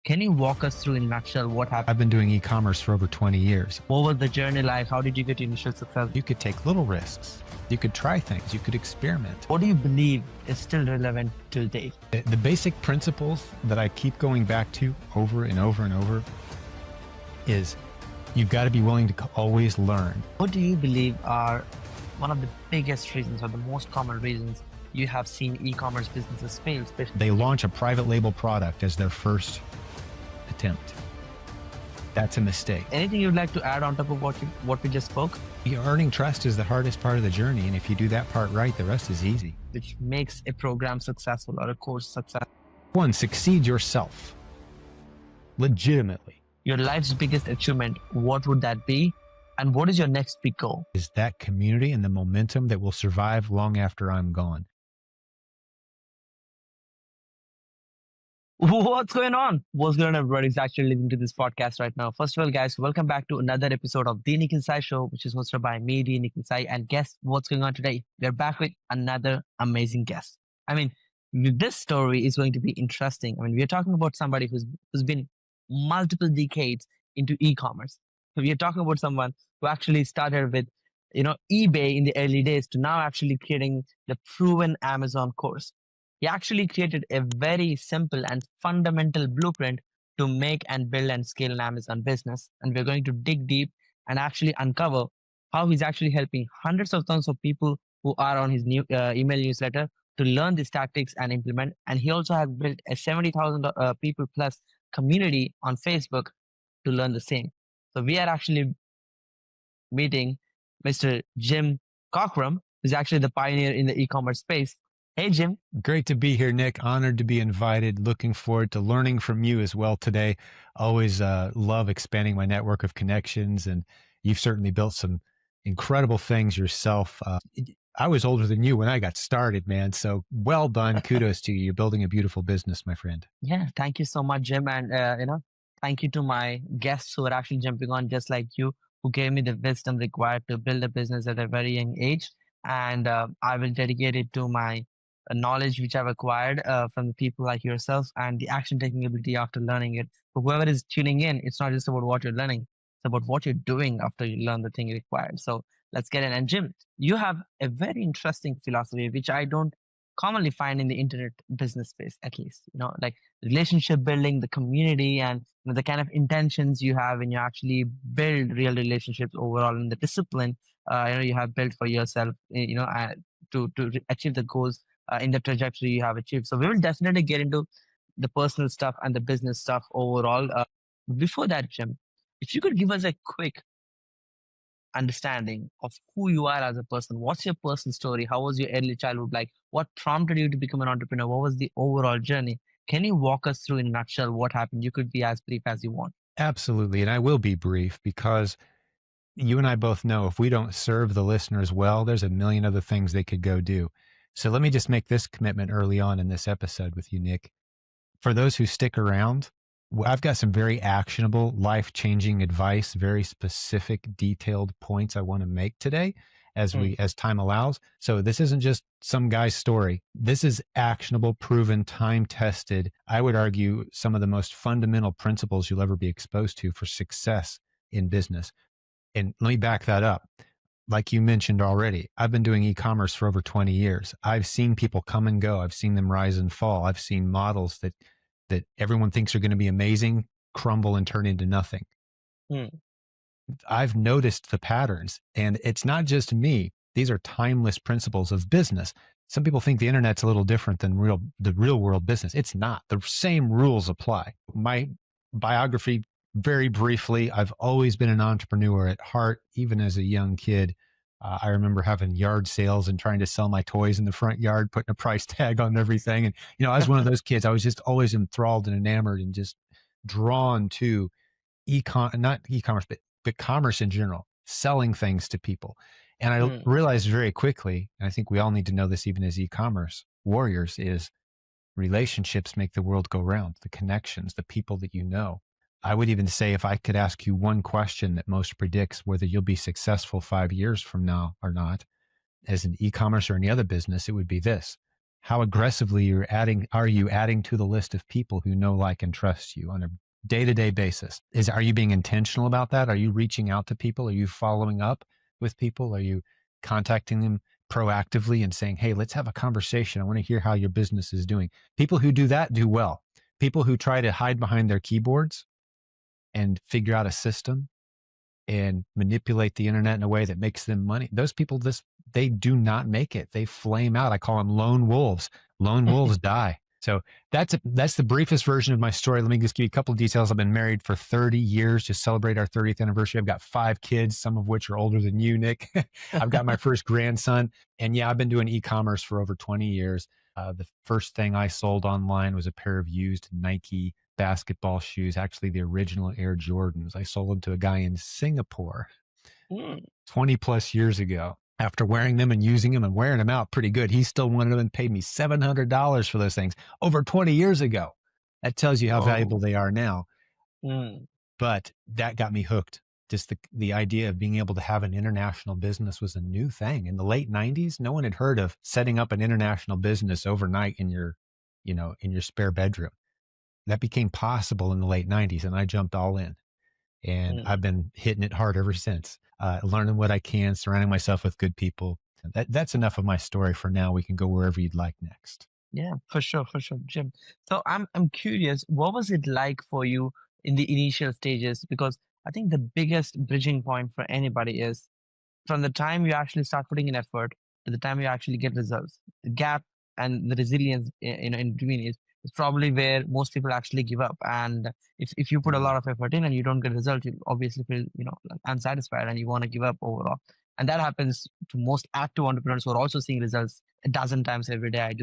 Can you walk us through in a nutshell what happened? I've been doing e-commerce for over 20 years. What was the journey like? How did you get initial success? You could take little risks. You could try things. You could experiment. What do you believe is still relevant till date? The basic principles that I keep going back to over and over and over is you've got to be willing to always learn. What do you believe are one of the biggest reasons or the most common reasons you have seen e-commerce businesses fail? They launch a private label product as their first attempt. That's a mistake. Anything you'd like to add on top of what we just spoke? Earning trust is the hardest part of the journey, and if you do that part right, the rest is easy. Which makes a program successful or a course successful? One, succeed yourself. Legitimately. Your life's biggest achievement, what would that be? And what is your next big goal? Is that community and the momentum that will survive long after I'm gone. What's going on? What's going on, everybody who's actually listening to this podcast right now? First of all, guys, welcome back to another episode of The Nikhil Sai Show, which is hosted by me, The Nikhil Sai. And guess what's going on today? We're back with another amazing guest. I mean, this story is going to be interesting. I mean, we're talking about somebody who's been multiple decades into e-commerce. So we are talking about someone who actually started with, eBay in the early days to now actually creating the proven Amazon course. He actually created a very simple and fundamental blueprint to make and build and scale an Amazon business. And we're going to dig deep and actually uncover how he's actually helping hundreds of thousands of people who are on his new email newsletter to learn these tactics and implement. And he also has built a 70,000 people plus community on Facebook to learn the same. So we are actually meeting Mr. Jim Cockrum, who's actually the pioneer in the e-commerce space. Hey, Jim. Great to be here, Nick. Honored to be invited. Looking forward to learning from you as well today. Always love expanding my network of connections, and you've certainly built some incredible things yourself. I was older than you when I got started, man. So well done. Kudos to you. You're building a beautiful business, my friend. Yeah, thank you so much, Jim. And, thank you to my guests who are actually jumping on just like you, who gave me the wisdom required to build a business at a very young age. And I will dedicate it to my knowledge which I've acquired from the people like yourself and the action taking ability after learning it. For whoever is tuning in, it's not just about what you're learning, it's about what you're doing after you learn the thing required. So let's get in. And Jim, you have a very interesting philosophy, which I don't commonly find in the internet business space, at least, like relationship building, the community, and the kind of intentions you have when you actually build real relationships overall in the discipline, you have built for yourself, to achieve the goals in the trajectory you have achieved. So we will definitely get into the personal stuff and the business stuff overall. Before that, Jim, if you could give us a quick understanding of who you are as a person, what's your personal story? How was your early childhood like? What prompted you to become an entrepreneur? What was the overall journey? Can you walk us through in a nutshell what happened? You could be as brief as you want. Absolutely. And I will be brief because you and I both know if we don't serve the listeners well, there's a million other things they could go do. So let me just make this commitment early on in this episode with you, Nick. For those who stick around, I've got some very actionable, life-changing advice, very specific, detailed points I want to make today as time allows. So this isn't just some guy's story. This is actionable, proven, time-tested. I would argue some of the most fundamental principles you'll ever be exposed to for success in business. And let me back that up. Like you mentioned already, I've been doing e-commerce for over 20 years. I've seen people come and go. I've seen them rise and fall. I've seen models that everyone thinks are going to be amazing crumble and turn into nothing. I've noticed the patterns, and it's not just me. These are timeless principles of business. Some people think the internet's a little different than the real world business. It's not. The same rules apply. My biography, very briefly, I've always been an entrepreneur at heart, even as a young kid. I remember having yard sales and trying to sell my toys in the front yard, putting a price tag on everything. And, I was one of those kids. I was just always enthralled and enamored and just drawn to not e-commerce, but commerce in general, selling things to people. And I realized very quickly, and I think we all need to know this even as e-commerce warriors, is relationships make the world go round, the connections, the people that you know. I would even say if I could ask you one question that most predicts whether you'll be successful 5 years from now or not, as an e-commerce or any other business, it would be this: how aggressively are you adding to the list of people who know, like, and trust you on a day-to-day basis? Are you being intentional about that? Are you reaching out to people? Are you following up with people? Are you contacting them proactively and saying, hey, let's have a conversation. I want to hear how your business is doing. People who do that do well. People who try to hide behind their keyboards and figure out a system and manipulate the internet in a way that makes them money. Those people, they do not make it. They flame out. I call them lone wolves. Lone wolves die. So that's the briefest version of my story. Let me just give you a couple of details. I've been married for 30 years. Just celebrate our 30th anniversary. I've got 5 kids, some of which are older than you, Nick. I've got my first grandson. And yeah, I've been doing e-commerce for over 20 years. The first thing I sold online was a pair of used Nike basketball shoes, actually the original Air Jordans. I sold them to a guy in Singapore Mm. 20 plus years ago. After wearing them and using them and wearing them out pretty good, he still wanted them and paid me $700 for those things over 20 years ago. That tells you how valuable Oh. they are now. Mm. But that got me hooked. Just the idea of being able to have an international business was a new thing. In the late 90s, no one had heard of setting up an international business overnight in your, in your spare bedroom. That became possible in the late 90s, and I jumped all in. And Mm. I've been hitting it hard ever since, learning what I can, surrounding myself with good people. That's enough of my story for now. We can go wherever you'd like next. Yeah, for sure, Jim. So I'm curious, what was it like for you in the initial stages? Because I think the biggest bridging point for anybody is from the time you actually start putting in effort to the time you actually get results. The gap and the resilience, in between is probably where most people actually give up. And if you put a Mm. lot of effort in and you don't get results, you obviously feel like unsatisfied and you want to give up overall. And that happens to most active entrepreneurs who are also seeing results a dozen times every day.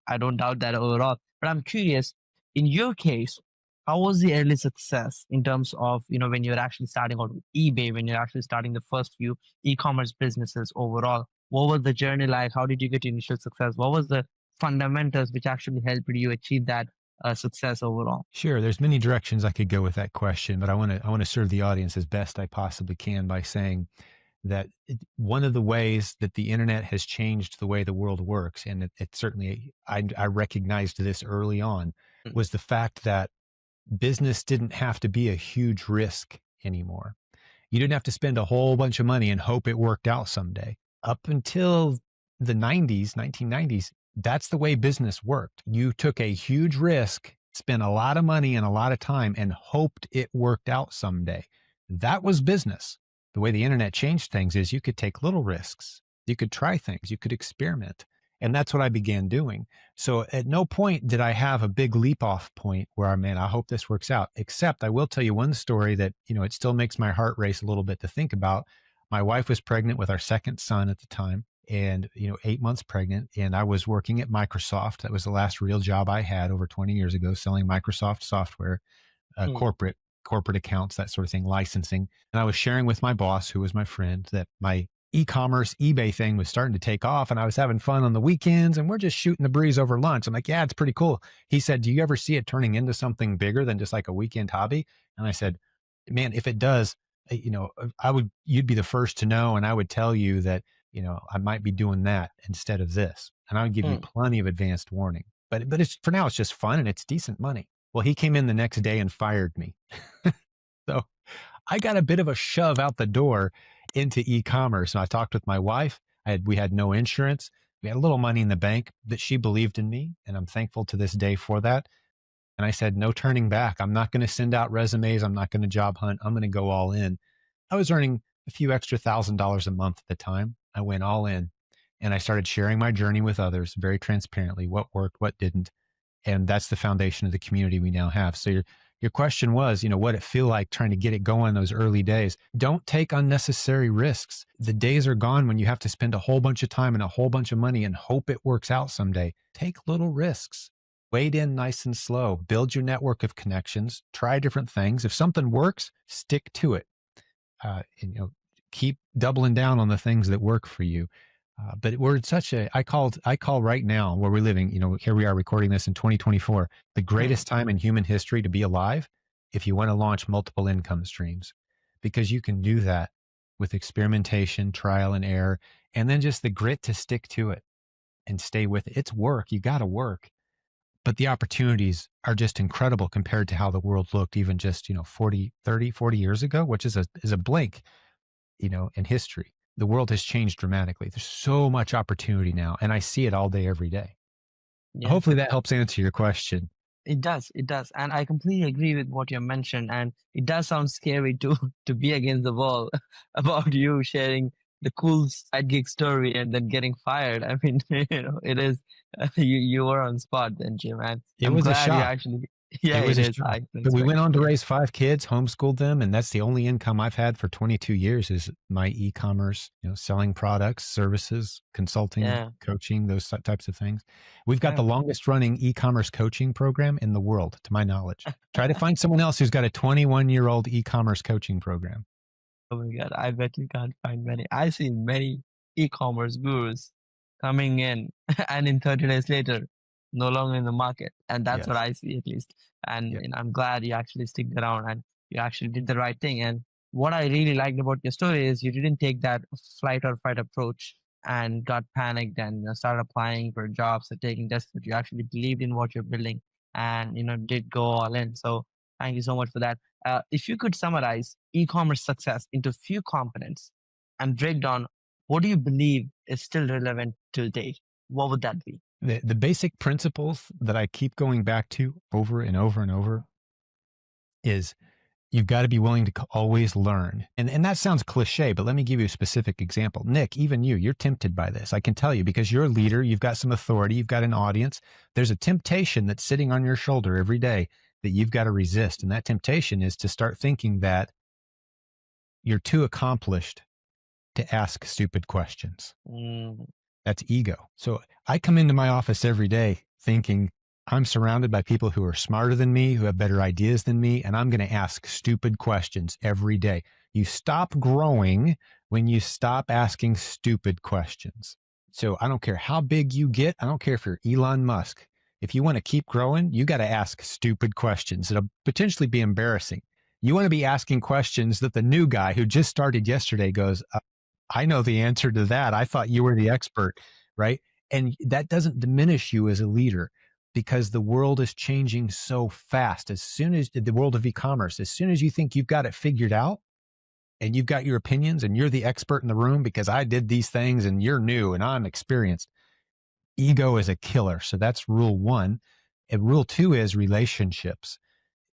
I don't doubt that overall. But I'm curious, in your case, how was the early success in terms of when you're actually starting out with eBay, when you're actually starting the first few e-commerce businesses overall? What was the journey like? How did you get initial success? What was the fundamentals which actually helped you achieve that success overall? Sure, there's many directions I could go with that question, but I want to serve the audience as best I possibly can by saying that one of the ways that the internet has changed the way the world works, and it certainly I recognized this early on, Mm. was the fact that business didn't have to be a huge risk anymore. You didn't have to spend a whole bunch of money and hope it worked out someday. Up until the 90s, 1990s, that's the way business worked. You took a huge risk, spent a lot of money and a lot of time, and hoped it worked out someday. That was business. The way the internet changed things is you could take little risks, you could try things, you could experiment. And that's what I began doing. So at no point did I have a big leap off point where, man, I hope this works out. Except I will tell you one story that, it still makes my heart race a little bit to think about. My wife was pregnant with our second son at the time and, 8 months pregnant. And I was working at Microsoft. That was the last real job I had over 20 years ago, selling Microsoft software, Mm. corporate accounts, that sort of thing, licensing. And I was sharing with my boss, who was my friend, that my e-commerce eBay thing was starting to take off and I was having fun on the weekends and we're just shooting the breeze over lunch. I'm like, yeah, it's pretty cool. He said, do you ever see it turning into something bigger than just like a weekend hobby? And I said, man, if it does, you'd be the first to know. And I would tell you that, I might be doing that instead of this. And I would give you Mm. plenty of advanced warning, but it's for now, it's just fun and it's decent money. Well, he came in the next day and fired me. So I got a bit of a shove out the door into e-commerce. And I talked with my wife. We had no insurance. We had a little money in the bank, that she believed in me. And I'm thankful to this day for that. And I said, no turning back. I'm not going to send out resumes. I'm not going to job hunt. I'm going to go all in. I was earning a few extra $1,000 a month at the time. I went all in and I started sharing my journey with others very transparently, what worked, what didn't. And that's the foundation of the community we now have. So your question was, what it feel like trying to get it going those early days. Don't take unnecessary risks. The days are gone when you have to spend a whole bunch of time and a whole bunch of money and hope it works out someday. Take little risks. Wade in nice and slow. Build your network of connections. Try different things. If something works, stick to it. And, keep doubling down on the things that work for you. But we're in such I call right now where we're living, here we are recording this in 2024, the Mm. greatest time in human history to be alive if you want to launch multiple income streams, because you can do that with experimentation, trial and error, and then just the grit to stick to it. and stay with it. It's work. You got to work, but the opportunities are just incredible compared to how the world looked even just, 40 years ago, which is a blink, in history. The world has changed dramatically. There's so much opportunity now, and I see it all day, every day. Yeah. Hopefully that helps answer your question. It does. It does. And I completely agree with what you mentioned. And it does sound scary to to be against the wall about you sharing the cool side gig story and then getting fired. I mean, it is you were on spot then, Jim. And It I'm was a glad you shock. actually yeah, It it was a is. shock. I can But we expect. went on to Yeah. raise 5 kids, homeschooled them, and that's the only income I've had for 22 years is my e-commerce, selling products, services, consulting, Yeah. coaching, those types of things. We've got the Yeah. longest running e-commerce coaching program in the world, to my knowledge. Try to find someone else who's got a 21-year-old e-commerce coaching program. Oh my God, I bet you can't find many. I've seen many e-commerce gurus coming in and in 30 days later, no longer in the market. And that's what Yes. I see at least. And Yep. I'm glad you actually stick around and you actually did the right thing. And what I really liked about your story is you didn't take that flight or fight approach and got panicked and started applying for jobs and taking desperate. You actually believed in what you're building and did go all in. So thank you so much for that. If you could summarize e-commerce success into a few components and break down what do you believe is still relevant till date, what would that be? The basic principles that I keep going back to over and over and over is you've got to be willing to always learn. And that sounds cliche, but let me give you a specific example. Nick, even you're tempted by this. I can tell you because you're a leader, you've got some authority, you've got an audience. There's a temptation that's sitting on your shoulder every day that you've got to resist. And that temptation is to start thinking that you're too accomplished to ask stupid questions. Mm, That's ego. So I come into my office every day thinking I'm surrounded by people who are smarter than me, who have better ideas than me, and I'm going to ask stupid questions every day. You stop growing when you stop asking stupid questions. So I don't care how big you get. I don't care if you're Elon Musk. If you want to keep growing, you got to ask stupid questions. It'll potentially be embarrassing. You want to be asking questions that the new guy who just started yesterday goes, I know the answer to that. I thought you were the expert, right? And that doesn't diminish you as a leader because the world is changing so fast. As soon as the world of e-commerce, as soon as you think you've got it figured out and you've got your opinions and you're the expert in the room because I did these things and you're new and I'm experienced, ego is a killer. So that's rule 1. And rule 2 is relationships.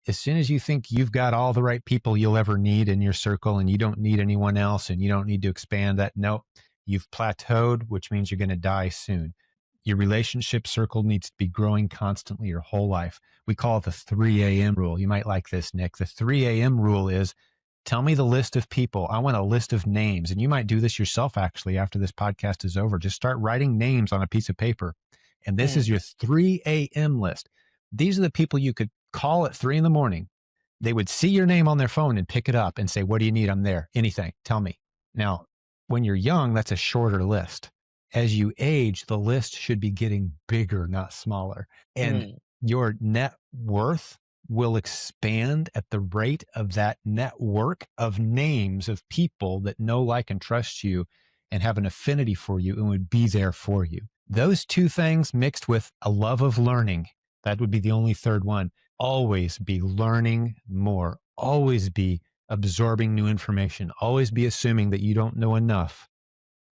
As soon as you think you've got all the right people you'll ever need in your circle and you don't need anyone else and you don't need to expand that, no, you've plateaued, which means you're going to die soon. Your relationship circle needs to be growing constantly your whole life. We call it the 3 a.m. rule. You might like this, Nick. The 3 a.m. rule is tell me the list of people. I want a list of names. And you might do this yourself, actually, after this podcast is over. Just start writing names on a piece of paper. And this is your 3 a.m. list. These are the people you could call at 3 in the morning. They would see your name on their phone and pick it up and say, what do you need? I'm there. Anything. Tell me. Now, when you're young, that's a shorter list. As you age, the list should be getting bigger, not smaller. And mm, your net worth will expand at the rate of that network of names of people that know, like, and trust you and have an affinity for you and would be there for you. Those two things mixed with a love of learning, that would be the only third one. Always be learning more, always be absorbing new information, always be assuming that you don't know enough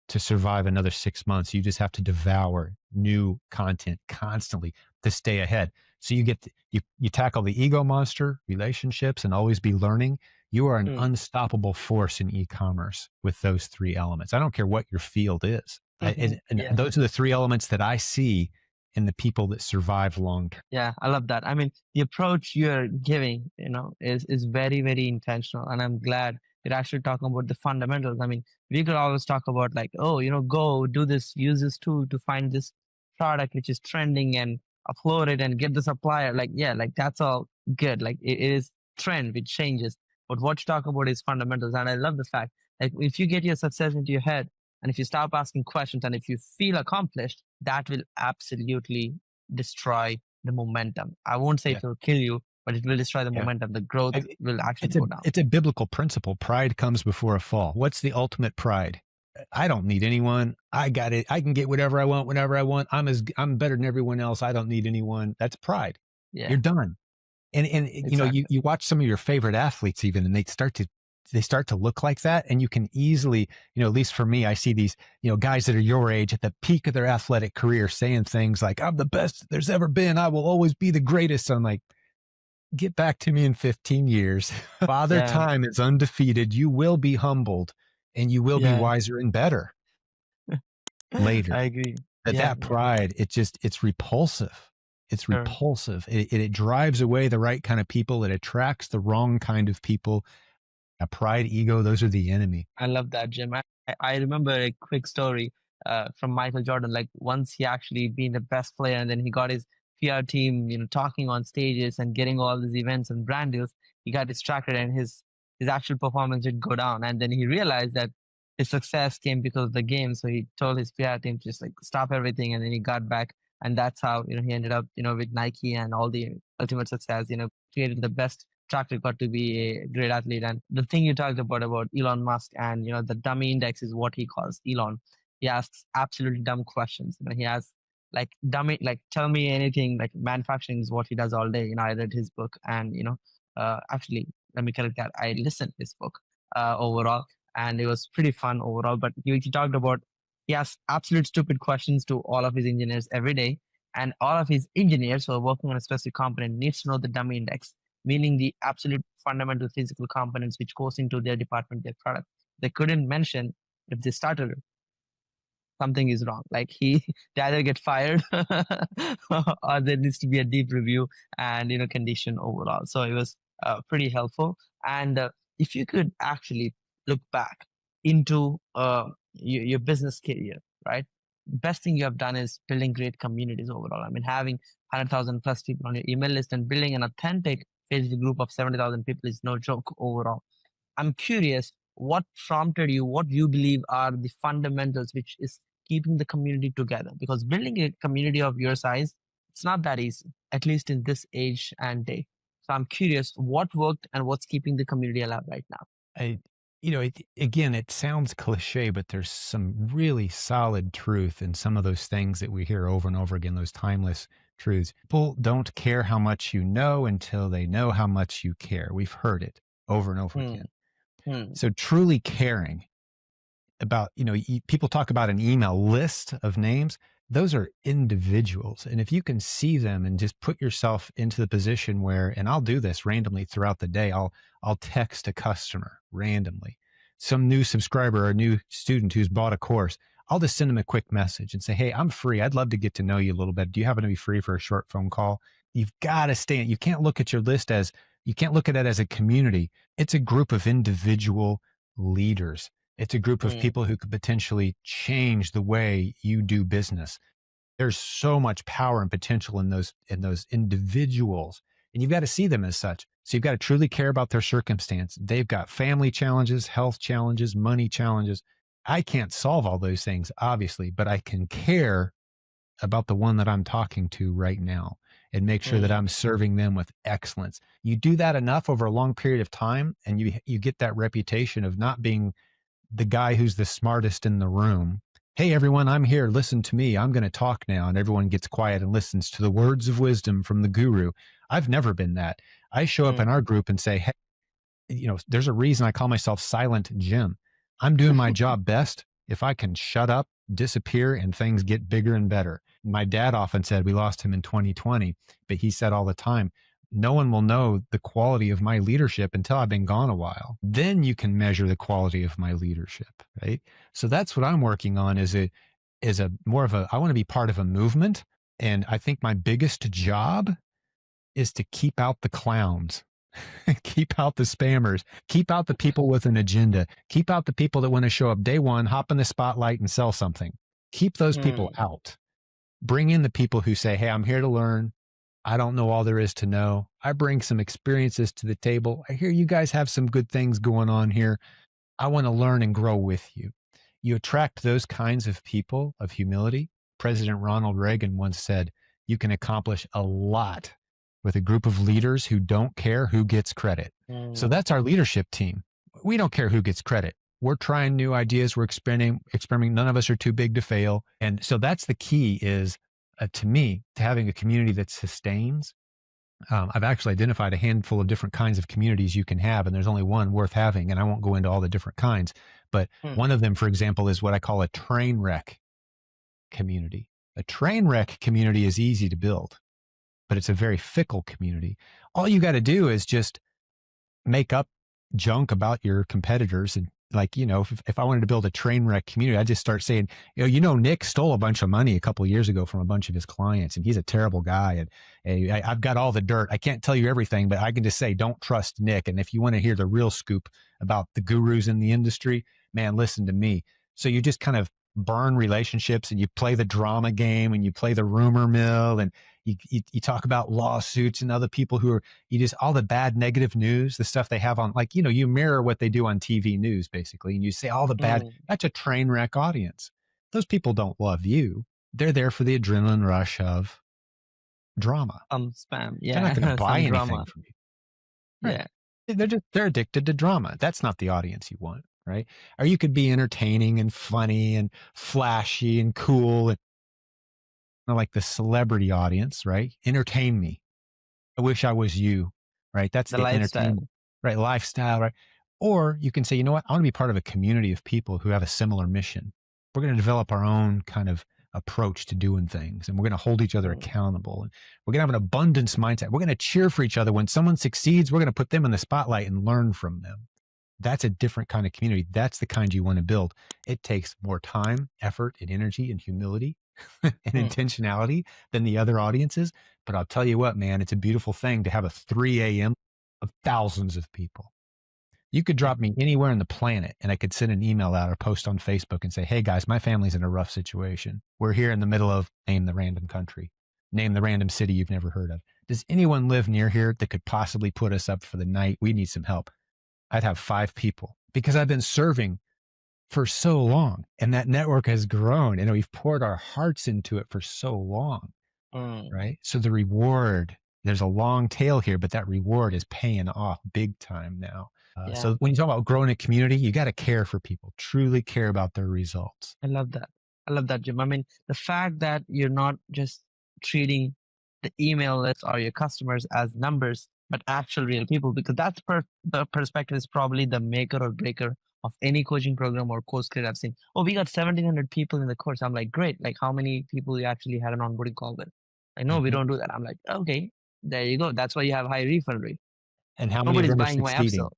to survive another 6 months. You just have to devour new content constantly to stay ahead. So you tackle the ego monster, relationships, and always be learning. You are an mm, unstoppable force in e-commerce with those 3 elements. I don't care what your field is. And yeah. those are the 3 elements that I see in the people that survive long term. Yeah, I love that. I mean, the approach you're giving, is very, very intentional. And I'm glad you're actually talking about the fundamentals. I mean, we could always talk about like, oh, go do this, use this tool to find this product which is trending and upload it and get the supplier. Like, yeah, like that's all good. Like it is trend which changes. But what you talk about is fundamentals. And I love the fact like if you get your success into your head and if you stop asking questions and if you feel accomplished, that will absolutely destroy the momentum. I won't say Yeah. it will kill you, but it will destroy the Yeah. momentum. The growth will actually It's a go down. it's a biblical principle. Pride comes before a fall. What's the ultimate pride? I don't need anyone. I got it. I can get whatever I want whenever I want. I'm better than everyone else. I don't need anyone. That's pride. You're Yeah, done. And exactly. you watch some of your favorite athletes even, and they start to look like that. And you can easily, at least for me, I see these, guys that are your age at the peak of their athletic career saying things like, I'm the best there's ever been. I will always be the greatest. I'm like, get back to me in 15 years. Father Yeah, time is undefeated. You will be humbled and you will be yeah, wiser and better later. I agree. But Yeah, that yeah, pride, it's repulsive. It's sure. repulsive. It drives away the right kind of people. It attracts the wrong kind of people. A pride, ego, those are the enemy. I love that, Jim. I remember a quick story from Michael Jordan. Like once he actually being the best player, and then he got his PR team, talking on stages and getting all these events and brand deals. He got distracted, and his actual performance did go down. And then he realized that his success came because of the game. So he told his PR team to just like stop everything, and then he got back. And that's how he ended up with Nike and all the ultimate success. Created the best track record to be a great athlete. And the thing you talked about Elon Musk and the dummy index is what he calls Elon. He asks absolutely dumb questions. He has like dummy, like tell me anything. Like manufacturing is what he does all day. I read his book, and actually, let me correct that. I listened to his book overall, and it was pretty fun overall. But he talked about he asks absolute stupid questions to all of his engineers every day, and all of his engineers who are working on a specific component needs to know the dummy index, meaning the absolute fundamental physical components which goes into their department, their product. They couldn't mention if they started something is wrong. Like they either get fired or there needs to be a deep review and condition overall. So it was pretty helpful. And if you could actually look back into your business career, right? Best thing you have done is building great communities overall. I mean, having 100,000 plus people on your email list and building an authentic Facebook group of 70,000 people is no joke overall. I'm curious what prompted you, what you believe are the fundamentals which is keeping the community together. Because building a community of your size, it's not that easy, at least in this age and day. So I'm curious what worked and what's keeping the community alive right now. I, again, it sounds cliche, but there's some really solid truth in some of those things that we hear over and over again, those timeless truths. People don't care how much you know until they know how much you care. We've heard it over and over Hmm. again. Hmm. So truly caring about, people talk about an email list of names. Those are individuals. And if you can see them and just put yourself into the position where, and I'll do this randomly throughout the day, I'll text a customer randomly, some new subscriber or a new student who's bought a course. I'll just send them a quick message and say, hey, I'm free. I'd love to get to know you a little bit. Do you happen to be free for a short phone call? You've got to stay. You can't look at your list you can't look at it as a community. It's a group of individual leaders. It's a group of Hmm. people who could potentially change the way you do business. There's so much power and potential in those individuals, and you've got to see them as such. So you've got to truly care about their circumstance. They've got family challenges, health challenges, money challenges. I can't solve all those things, obviously, but I can care about the one that I'm talking to right now and make sure that Hmm. I'm serving them with excellence. You do that enough over a long period of time, and you get that reputation of not being the guy who's the smartest in the room. Hey, everyone, I'm here. Listen to me. I'm going to talk now. And everyone gets quiet and listens to the words of wisdom from the guru. I've never been that. I show up in Hmm. our group and say, hey, there's a reason I call myself Silent Jim. I'm doing my job best if I can shut up, disappear, and things get bigger and better. My dad often said, we lost him in 2020, but he said all the time, no one will know the quality of my leadership until I've been gone a while. Then you can measure the quality of my leadership, right? So that's what I'm working on is a more of a, I want to be part of a movement. And I think my biggest job is to keep out the clowns. Keep out the spammers, keep out the people with an agenda, keep out the people that want to show up day one, hop in the spotlight and sell something. Keep those people Hmm. out. Bring in the people who say, hey, I'm here to learn. I don't know all there is to know. I bring some experiences to the table. I hear you guys have some good things going on here. I want to learn and grow with you. You attract those kinds of people of humility. President Ronald Reagan once said, you can accomplish a lot with a group of leaders who don't care who gets credit. So Hmm. that's our leadership team. We don't care who gets credit. We're trying new ideas. We're experimenting. None of us are too big to fail. And so that's the key is to me, to having a community that sustains. I've actually identified a handful of different kinds of communities you can have, and there's only one worth having. And I won't go into all the different kinds, but Mm, one of them, for example, is what I call a train wreck community. A train wreck community is easy to build, but it's a very fickle community. All you got to do is just make up junk about your competitors. And like, if I wanted to build a train wreck community, I'd just start saying, Nick stole a bunch of money a couple of years ago from a bunch of his clients, and he's a terrible guy. And hey, I've got all the dirt. I can't tell you everything, but I can just say, don't trust Nick. And if you want to hear the real scoop about the gurus in the industry, man, listen to me. So you just kind of burn relationships, and you play the drama game, and you play the rumor mill, and you talk about lawsuits and other people who are, you just, all the bad negative news, the stuff they have on, like, you mirror what they do on TV news basically. And you say all the bad, mm. that's a train wreck audience. Those people don't love you. They're there for the adrenaline rush of drama. Spam. They're not going to Yeah. buy Some anything drama. from you. Right. Yeah. They're addicted to drama. That's not the audience you want. Right. Or you could be entertaining and funny and flashy and cool, and like the celebrity audience, right? Entertain me. I wish I was you, right? That's The the lifestyle. entertainment, right? Lifestyle, right? Or you can say, you know what? I want to be part of a community of people who have a similar mission. We're going to develop our own kind of approach to doing things, and we're going to hold each other Mm, accountable. And we're going to have an abundance mindset. We're going to cheer for each other. When someone succeeds, we're going to put them in the spotlight and learn from them. That's a different kind of community. That's the kind you want to build. It takes more time, effort, and energy and humility and mm, intentionality than the other audiences. But I'll tell you what, man, it's a beautiful thing to have a 3 a.m. of thousands of people. You could yeah. drop me anywhere on the planet, and I could send an email out or post on Facebook and say, hey guys, my family's in a rough situation. We're here in the middle of, name the random country, name the random city you've never heard of. Does anyone live near here that could possibly put us up for the night? We need some help. I'd have 5 people because I've been serving for so long, and that network has grown, and we've poured our hearts into it for so long, Mm, right? So the reward, there's a long tail here, but that reward is paying off big time now. yeah. So when you talk about growing a community, you got to care for people, truly care about their results. I love that. I love that, Jim. I mean, the fact that you're not just treating the email list or your customers as numbers, but actual real people, because the perspective is probably the maker or breaker of any coaching program or course creator I've seen. Oh, we got 1,700 people in the course. I'm like, great. Like, how many people you actually had an onboarding call with? Like, no, we Mhm. don't do that. I'm like, okay, there you go. That's why you have high refund rate. And how many of Nobody's them are buying my upsell. succeeding?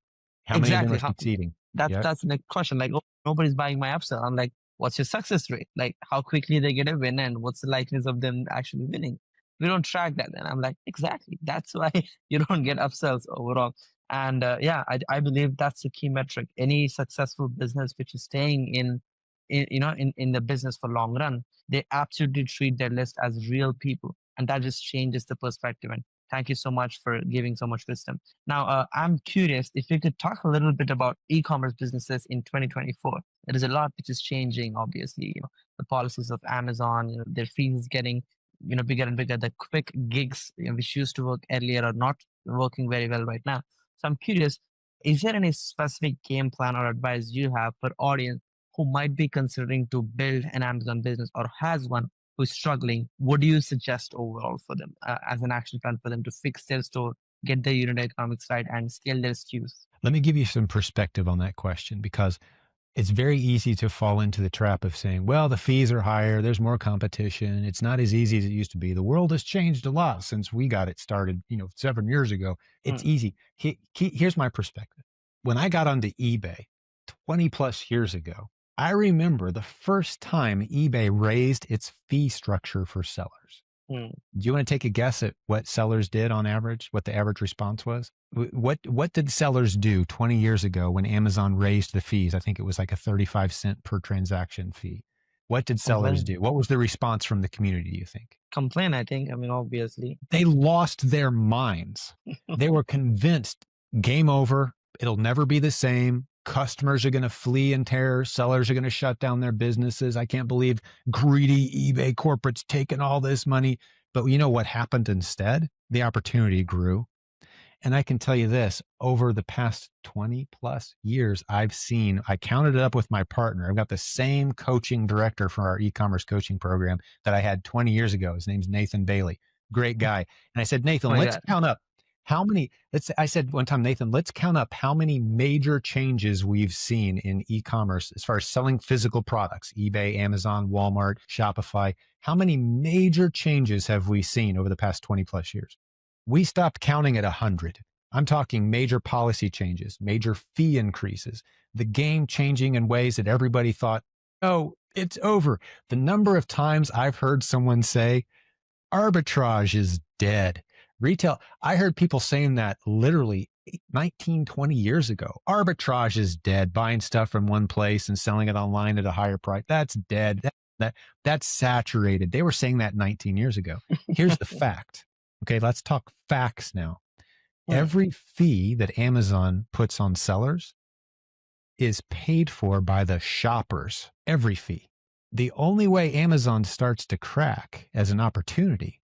How many of them Exactly. are succeeding? Yep. That's the next question. Like, oh, nobody's buying my upsell. I'm like, what's your success rate? Like, how quickly they get a win, and what's the likeliness of them actually winning? We don't track that. And I'm like, exactly. That's why you don't get upsells overall. And yeah, I believe that's the key metric. Any successful business which is staying in the business for long run, they absolutely treat their list as real people, and that just changes the perspective. And thank you so much for giving so much wisdom. Now, I'm curious if you could talk a little bit about e-commerce businesses in 2024. There is a lot which is changing. Obviously, the policies of Amazon, their fees getting bigger and bigger. The quick gigs, which used to work earlier, are not working very well right now. So I'm curious, is there any specific game plan or advice you have for audience who might be considering to build an Amazon business or has one who's struggling? What do you suggest overall for them as an action plan for them to fix their store, get their unit economics right, and scale their SKUs? Let me give you some perspective on that question, because it's very easy to fall into the trap of saying, well, the fees are higher, there's more competition, it's not as easy as it used to be. The world has changed a lot since we got it started, 7 years ago. It's Mm, easy. Here's my perspective. When I got onto eBay 20 plus years ago, I remember the first time eBay raised its fee structure for sellers. mm. Do you want to take a guess at what sellers did on average? What the average response was? What did sellers do 20 years ago when Amazon raised the fees? I think it was like a 35 cent per transaction fee. What did sellers Complain. do? What was the response from the community, do you think? Complain, I think. I mean, obviously. They lost their minds. They were convinced, game over. It'll never be the same. Customers are going to flee in terror. Sellers are going to shut down their businesses. I can't believe greedy eBay corporates taking all this money. But you know what happened instead? The opportunity grew. And I can tell you this, over the past 20 plus years, I counted it up with my partner. I've got the same coaching director for our e-commerce coaching program that I had 20 years ago. His name's Nathan Bailey. Great guy. And I said, Oh Nathan, my let's God. count up I said one time, Nathan, let's count up how many major changes we've seen in e-commerce as far as selling physical products, eBay, Amazon, Walmart, Shopify. How many major changes have we seen over the past 20 plus years? We stopped counting at 100. I'm talking major policy changes, major fee increases, the game changing in ways that everybody thought, oh, it's over. The number of times I've heard someone say, arbitrage is dead. Retail, I heard people saying that literally 19, 20 years ago. Arbitrage is dead. Buying stuff from one place and selling it online at a higher price. That's dead. That's saturated. They were saying that 19 years ago. Here's the fact. Okay, let's talk facts now. Hmm. Every fee that Amazon puts on sellers is paid for by the shoppers. Every fee. The only way Amazon starts to crack as an opportunity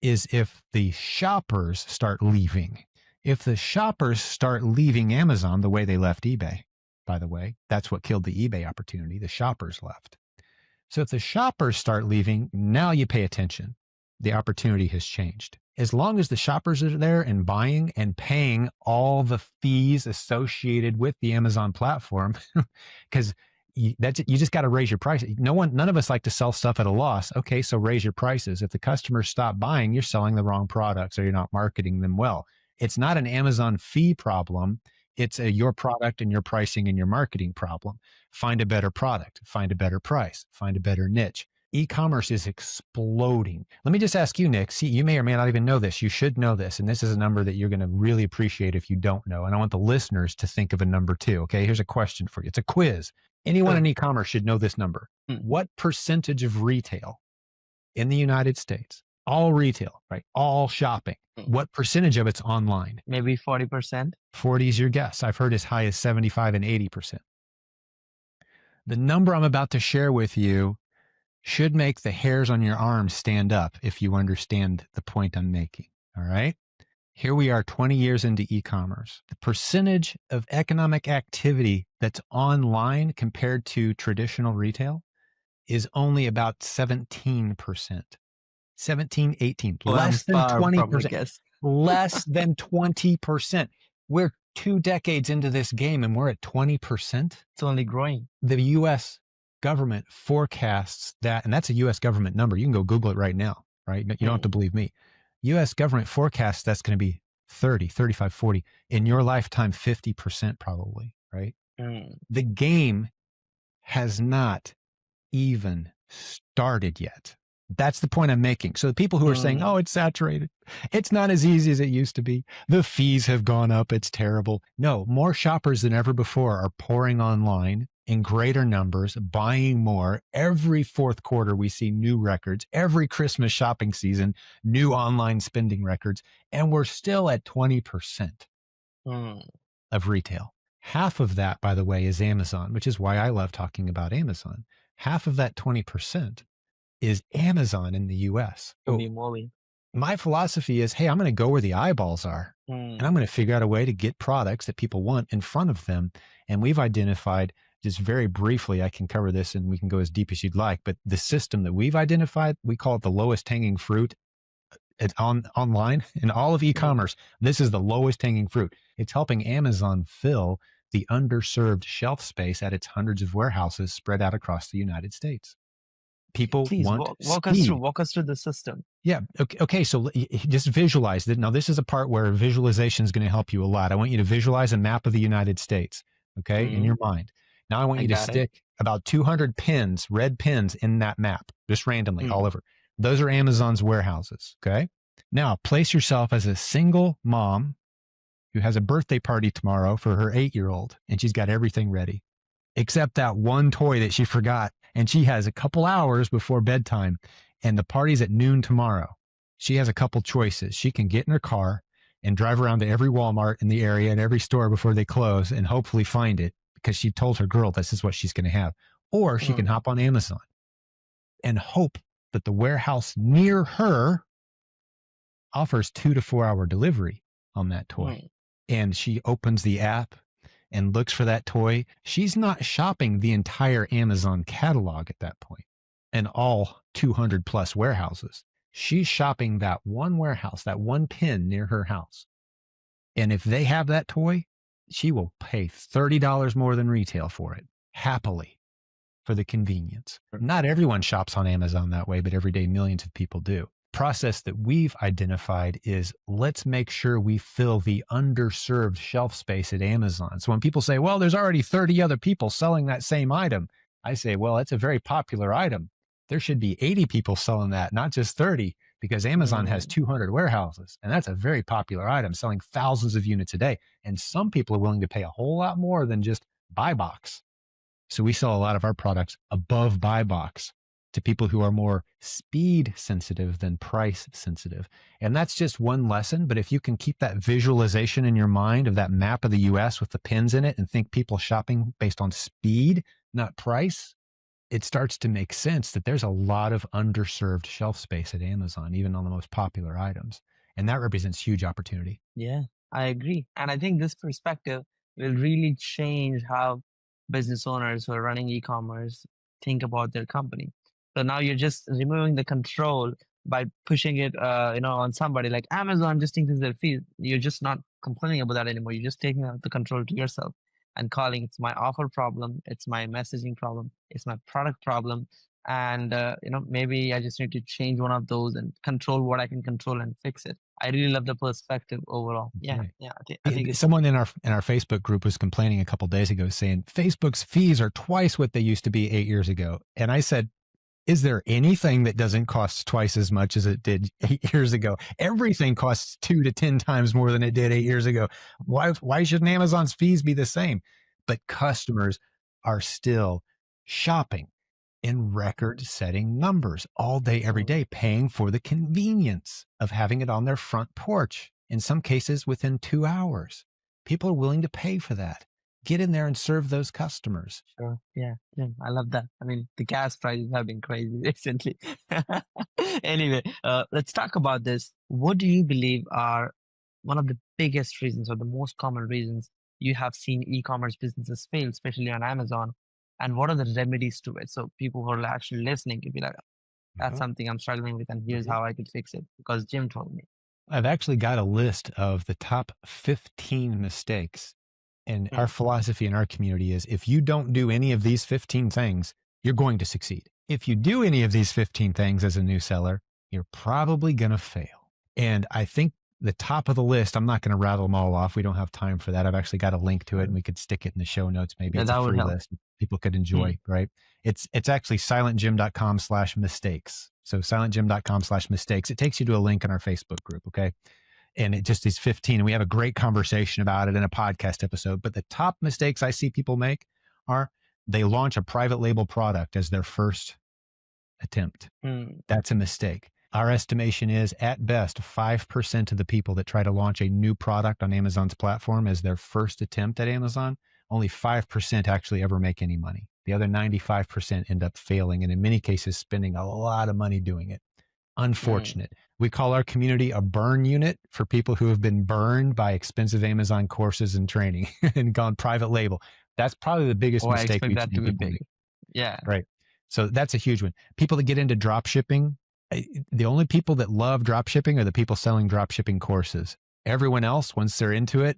is if the shoppers start leaving. If the shoppers start leaving Amazon the way they left eBay, by the way, that's what killed the eBay opportunity. The shoppers left. So if the shoppers start leaving, now you pay attention. The opportunity has changed. As long as the shoppers are there and buying and paying all the fees associated with the Amazon platform, because you just got to raise your price. None of us like to sell stuff at a loss. Okay, so raise your prices. If the customers stop buying, you're selling the wrong products or you're not marketing them well. It's not an Amazon fee problem. It's your product and your pricing and your marketing problem. Find a better product, find a better price, find a better niche. E-commerce is exploding. Let me just ask you, Nick, see, you may or may not even know this. You should know this. And this is a number that you're going to really appreciate if you don't know. And I want the listeners to think of a number too. Okay. Here's a question for you. It's a quiz. Anyone Sure. in e-commerce should know this number. Hmm. What percentage of retail in the United States, all retail, right? All shopping, what percentage of it's online? Maybe 40%. 40 is your guess. I've heard as high as 75 and 80%. The number I'm about to share with you should make the hairs on your arms stand up if you understand the point I'm making. All right. Here we are 20 years into e-commerce. The percentage of economic activity that's online compared to traditional retail is only about 17%. 17, 18, Oh, I'm less than far from my 20%. guess. Less than 20%. We're 2 decades into this game and we're at 20%. It's only growing. The US government forecasts that, and that's a US government number. You can go Google it right now, right? You don't have to believe me. US government forecasts that's going to be 30, 35, 40. In your lifetime, 50% probably, right? The game has not even started yet. That's the point I'm making. So the people who are saying, oh, it's saturated, it's not as easy as it used to be. The fees have gone up. It's terrible. No, more shoppers than ever before are pouring online in greater numbers, buying more. Every fourth quarter, we see new records. Every Christmas shopping season, new online spending records. And we're still at 20% of retail. Half of that, by the way, is Amazon, which is why I love talking about Amazon. Half of that 20% is Amazon in the US. So my philosophy is, hey, I'm going to go where the eyeballs are and I'm going to figure out a way to get products that people want in front of them. And we've identified, just very briefly, I can cover this and we can go as deep as you'd like, but the system that we've identified, we call it the lowest hanging fruit. It's online in all of e-commerce. This is the lowest hanging fruit. It's helping Amazon fill the underserved shelf space at its hundreds of warehouses spread out across the United States. People Please want walk us through the system. Yeah. Okay. So just visualize that. Now, this is a part where visualization is going to help you a lot. I want you to visualize a map of the United States, okay, in your mind. Now, I want you to stick about 200 pins, red pins in that map, just randomly all over. Those are Amazon's warehouses, okay? Now, place yourself as a single mom who has a birthday party tomorrow for her 8-year-old, and she's got everything ready, except that one toy that she forgot. And she has a couple hours before bedtime, and the party's at noon tomorrow. She has a couple choices. She can get in her car and drive around to every Walmart in the area and every store before they close and hopefully find it because she told her girl this is what she's going to have. Or she can hop on Amazon and hope that the warehouse near her offers 2 to 4 hour delivery. on that toy. Mm. And she opens the app and looks for that toy. She's not shopping the entire Amazon catalog at that point and all 200 plus warehouses. She's shopping that one warehouse, that one pin near her house. And if they have that toy, she will pay $30 more than retail for it happily for the convenience. Not everyone shops on Amazon that way, but every day millions of people do. Process that we've identified is let's make sure we fill the underserved shelf space at Amazon. So when people say, well, there's already 30 other people selling that same item, I say, well, that's a very popular item. There should be 80 people selling that, not just 30, because Amazon has 200 warehouses. And that's a very popular item, selling thousands of units a day. And some people are willing to pay a whole lot more than just buy box. So we sell a lot of our products above buy box to people who are more speed sensitive than price sensitive. And that's just one lesson. But if you can keep that visualization in your mind of that map of the US with the pins in it and think people shopping based on speed, not price, it starts to make sense that there's a lot of underserved shelf space at Amazon, even on the most popular items. And that represents huge opportunity. Yeah, I agree. And I think this perspective will really change how business owners who are running e-commerce think about their company. So now you're just removing the control by pushing it, on somebody like Amazon just increase their fees. You're just not complaining about that anymore. You're just taking out the control to yourself and calling it's my offer problem, it's my messaging problem, it's my product problem. And maybe I just need to change one of those and control what I can control and fix it. I really love the perspective overall. That's Yeah, right. yeah. I think it's Someone in our Facebook group was complaining a couple days ago saying Facebook's fees are twice what they used to be 8 years ago. And I said, is there anything that doesn't cost twice as much as it did 8 years ago? Everything costs 2 to 10 times more than it did 8 years ago. Why shouldn't Amazon's fees be the same? But customers are still shopping in record setting numbers all day, every day, paying for the convenience of having it on their front porch. In some cases, within 2 hours, people are willing to pay for that. Get in there and serve those customers. sure. Yeah, yeah. I love that. I mean, the gas prices have been crazy recently. Anyway, let's talk about this. What do you believe are one of the biggest reasons or the most common reasons you have seen e-commerce businesses fail, especially on Amazon? And what are the remedies to it? So people who are actually listening could be like, that's Uh-huh. something I'm struggling with, and here's Mhm. how I could fix it because Jim told me. I've actually got a list of the top 15 mistakes. And our Mm, philosophy in our community is if you don't do any of these 15 things, you're going to succeed. If you do any of these 15 things as a new seller, you're probably going to fail. And I think the top of the list, I'm not going to rattle them all off. We don't have time for that. I've actually got a link to it and we could stick it in the show notes. Maybe yeah, it's a that would free help. list people could Mm, enjoy, right? It's actually silentjim.com/mistakes. So silentjim.com/mistakes. It takes you to a link in our Facebook group. Okay. And it just is 15. And we have a great conversation about it in a podcast episode. But the top mistakes I see people make are they launch a private label product as their first attempt. mm, That's a mistake. Our estimation is at best 5% of the people that try to launch a new product on Amazon's platform as their first attempt at Amazon, only 5% actually ever make any money. The other 95% end up failing and in many cases spending a lot of money doing it. mm. Unfortunate. We call our community a burn unit for people who have been burned by expensive Amazon courses and training and gone private label. That's probably the biggest Oh, I mistake expect we've that to seen be people big. make. Yeah. Right. So that's a huge one. People that get into drop shipping, the only people that love drop shipping are the people selling drop shipping courses. Everyone else, once they're into it,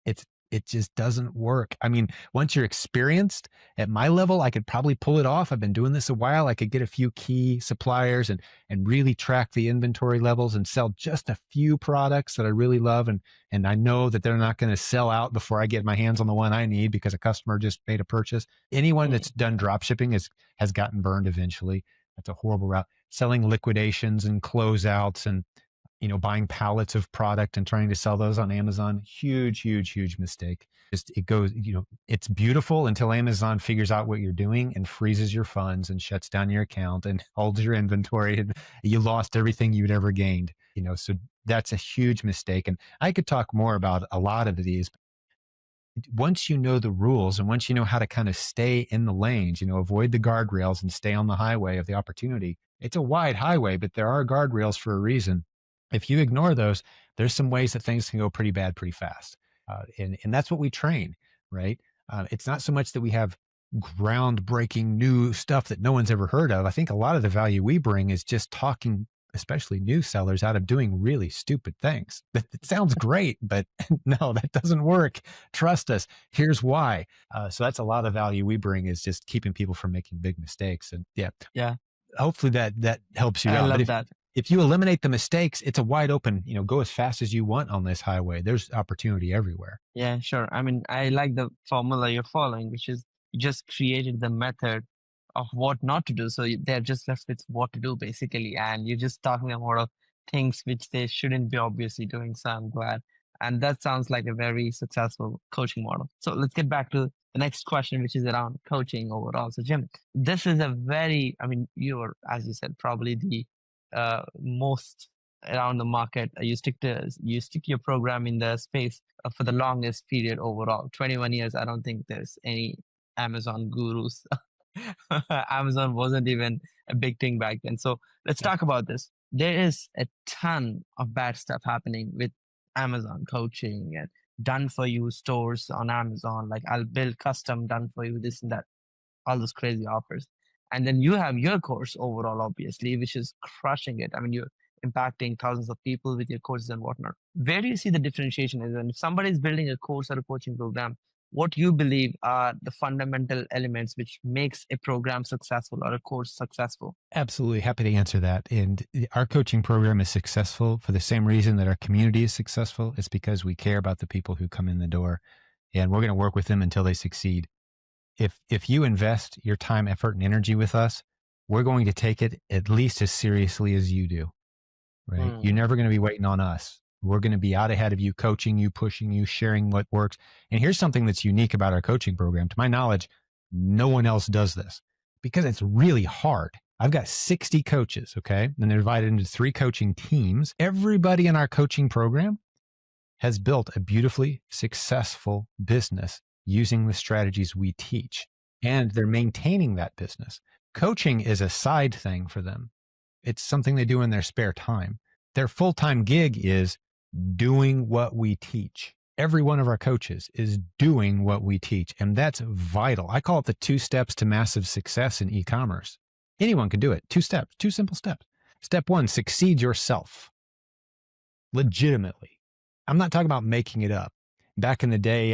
it's it just doesn't work. I mean, once you're experienced at my level, I could probably pull it off. I've been doing this a while. I could get a few key suppliers and really track the inventory levels and sell just a few products that I really love and I know that they're not going to sell out before I get my hands on the one I need because a customer just made a purchase. Anyone Mm, that's done drop shipping has gotten burned eventually. That's a horrible route. Selling liquidations and closeouts and buying pallets of product and trying to sell those on Amazon, huge, huge, huge mistake. Just it goes, it's beautiful until Amazon figures out what you're doing and freezes your funds and shuts down your account and holds your inventory and you lost everything you'd ever gained. So that's a huge mistake. And I could talk more about a lot of these. Once you know the rules and once you know how to kind of stay in the lanes, avoid the guardrails and stay on the highway of the opportunity. It's a wide highway, but there are guardrails for a reason If you ignore those, there's some ways that things can go pretty bad pretty fast. And that's what we train, right? It's not so much that we have groundbreaking new stuff that no one's ever heard of. I think a lot of the value we bring is just talking, especially new sellers, out of doing really stupid things. It sounds great, but no, that doesn't work. Trust us. Here's why. So that's a lot of value we bring, is just keeping people from making big mistakes. And yeah, Yeah, hopefully that helps you I out. But love that. if you eliminate the mistakes, it's a wide open, go as fast as you want on this highway. There's opportunity everywhere. Yeah, sure. I mean, I like the formula you're following, which is you just created the method of what not to do. So they're just left with what to do, basically. And you're just talking about things which they shouldn't be obviously doing. So I'm glad. And that sounds like a very successful coaching model. So let's get back to the next question, which is around coaching overall. So, Jim, this is a very, I mean, you're, as you said, probably the most around the market. You stick your program in the space for the longest period overall. 21 years. I don't think there's any Amazon gurus. Amazon wasn't even a big thing back then. So let's Yep. talk about this. There is a ton of bad stuff happening with Amazon coaching and done for you stores on Amazon. Like, I'll build custom done for you, this and that, all those crazy offers. And then you have your course overall, obviously, which is crushing it. I mean, you're impacting thousands of people with your courses and whatnot. Where do you see the differentiation is? And if somebody is building a course or a coaching program, what you believe are the fundamental elements which makes a program successful or a course successful? Absolutely happy to answer that. And our coaching program is successful for the same reason that our community is successful. It's because we care about the people who come in the door, and we're going to work with them until they succeed. If you invest your time, effort, and energy with us, we're going to take it at least as seriously as you do. Right? You're Mm, never going to be waiting on us. We're going to be out ahead of you, coaching you, pushing you, sharing what works. And here's something that's unique about our coaching program. To my knowledge, no one else does this because it's really hard. I've got 60 coaches, okay? And they're divided into 3 coaching teams. Everybody in our coaching program has built a beautifully successful business using the strategies we teach, and they're maintaining that business. Coaching is a side thing for them. It's something they do in their spare time. Their full-time gig is doing what we teach. Every one of our coaches is doing what we teach, and that's vital. I call it the 2 steps to massive success in e-commerce. Anyone can do it. 2 steps, 2 simple steps. Step 1, succeed yourself legitimately. I'm not talking about making it up. Back in the day,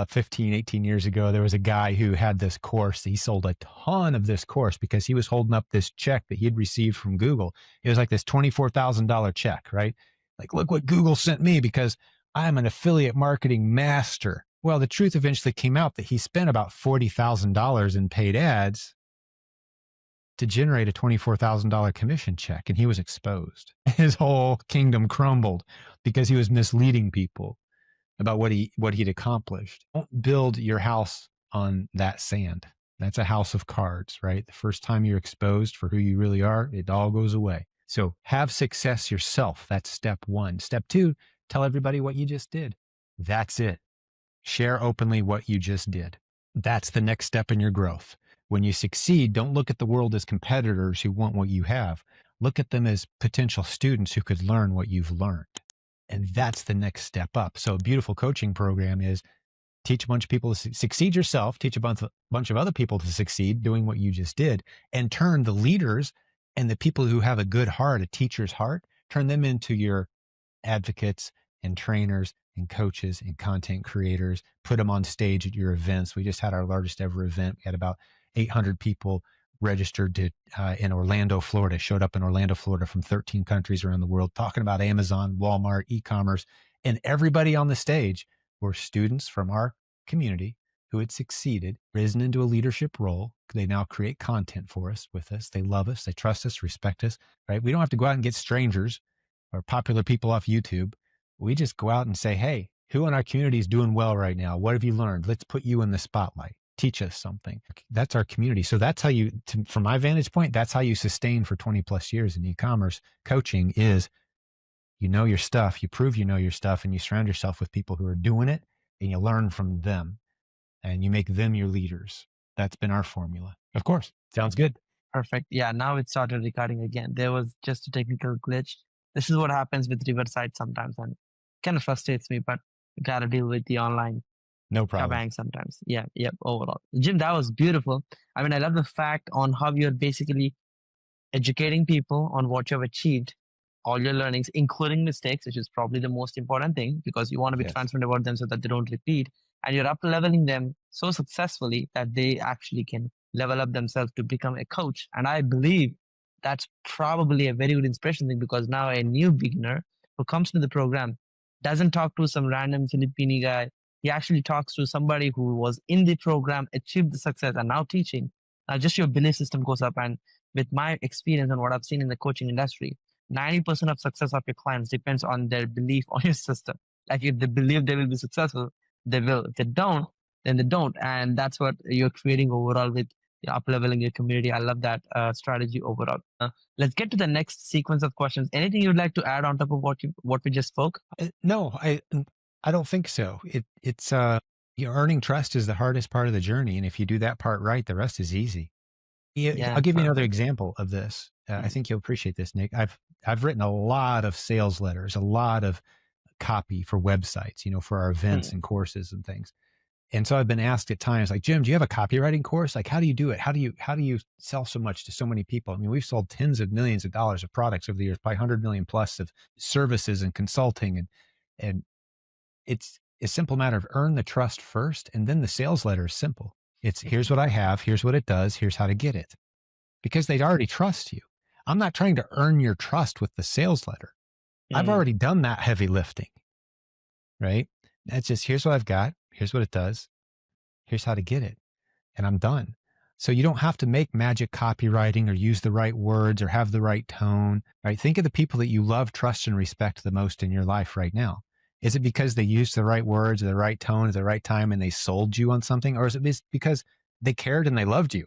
15, 18 years ago, there was a guy who had this course. He sold a ton of this course because he was holding up this check that he had received from Google. It was like this $24,000 check, right? Like, look what Google sent me because I'm an affiliate marketing master. Well, the truth eventually came out that he spent about $40,000 in paid ads to generate a $24,000 commission check, and he was exposed. His whole kingdom crumbled because he was misleading people about what he'd accomplished. Don't build your house on that sand. That's a house of cards, right? The first time you're exposed for who you really are, it all goes away. So have success yourself. That's step 1. Step 2, tell everybody what you just did. That's it. Share openly what you just did. That's the next step in your growth. When you succeed, don't look at the world as competitors who want what you have. Look at them as potential students who could learn what you've learned. And that's the next step up. So a beautiful coaching program is teach a bunch of people to succeed yourself, teach a bunch of other people to succeed doing what you just did, and turn the leaders and the people who have a good heart, a teacher's heart, turn them into your advocates and trainers and coaches and content creators, put them on stage at your events. We just had our largest ever event. We had about 800 people registered to in Orlando, Florida, showed up in Orlando, Florida from 13 countries around the world, talking about Amazon, Walmart, e-commerce, and everybody on the stage were students from our community who had succeeded, risen into a leadership role. They now create content for us with us. They love us. They trust us, respect us, right? We don't have to go out and get strangers or popular people off YouTube. We just go out and say, hey, who in our community is doing well right now? What have you learned? Let's put you in the spotlight. Teach us something. That's our community. So that's how you, from my vantage point, that's how you sustain for 20 plus years in e-commerce coaching is you know your stuff, you prove you know your stuff, and you surround yourself with people who are doing it and you learn from them and you make them your leaders. That's been our formula. Of course. Sounds good. perfect. Yeah, now it started recording again. There was just a technical glitch. This is what happens with Riverside sometimes, and kind of frustrates me, but you gotta deal with the online No problem. shebang sometimes. Yeah, yep, overall. Jim, that was beautiful. I mean, I love the fact on how you're basically educating people on what you've achieved, all your learnings, including mistakes, which is probably the most important thing because you want to be Yes. transparent about them so that they don't repeat. And you're up leveling them so successfully that they actually can level up themselves to become a coach. And I believe that's probably a very good inspiration thing because now a new beginner who comes to the program doesn't talk to some random Filipino guy. He actually talks to somebody who was in the program, achieved the success, and now teaching. Now, just your belief system goes up. And with my experience and what I've seen in the coaching industry, 90% of success of your clients depends on their belief on your system. Like if they believe they will be successful, they will. If they don't, then they don't. And that's what you're creating overall with up leveling your community. I love that strategy overall. Let's get to the next sequence of questions. Anything you'd like to add on top of what we just spoke? No, I don't think so. It's earning trust is the hardest part of the journey, and if you do that part right, the rest is easy. Yeah, Yeah, I'll give you another perfect. example of this. I Mm, think you'll appreciate this, Nick. I've written a lot of sales letters, a lot of copy for websites, for our events mm, and courses and things. And so I've been asked at times, like, Jim, do you have a copywriting course? Like, how do you do it? How do you sell so much to so many people? I mean, we've sold tens of millions of dollars of products over the years, probably 100 million plus of services and consulting. And it's a simple matter of earn the trust first. And then the sales letter is simple. It's here's what I have. Here's what it does. Here's how to get it, because they'd already trust you. I'm not trying to earn your trust with the sales letter. I've mm, already done that heavy lifting, right? That's just here's what I've got. Here's what it does. Here's how to get it. And I'm done. So you don't have to make magic copywriting or use the right words or have the right tone, right? Think of the people that you love, trust, and respect the most in your life right now. Is it because they used the right words or the right tone at the right time and they sold you on something? Or is it because they cared and they loved you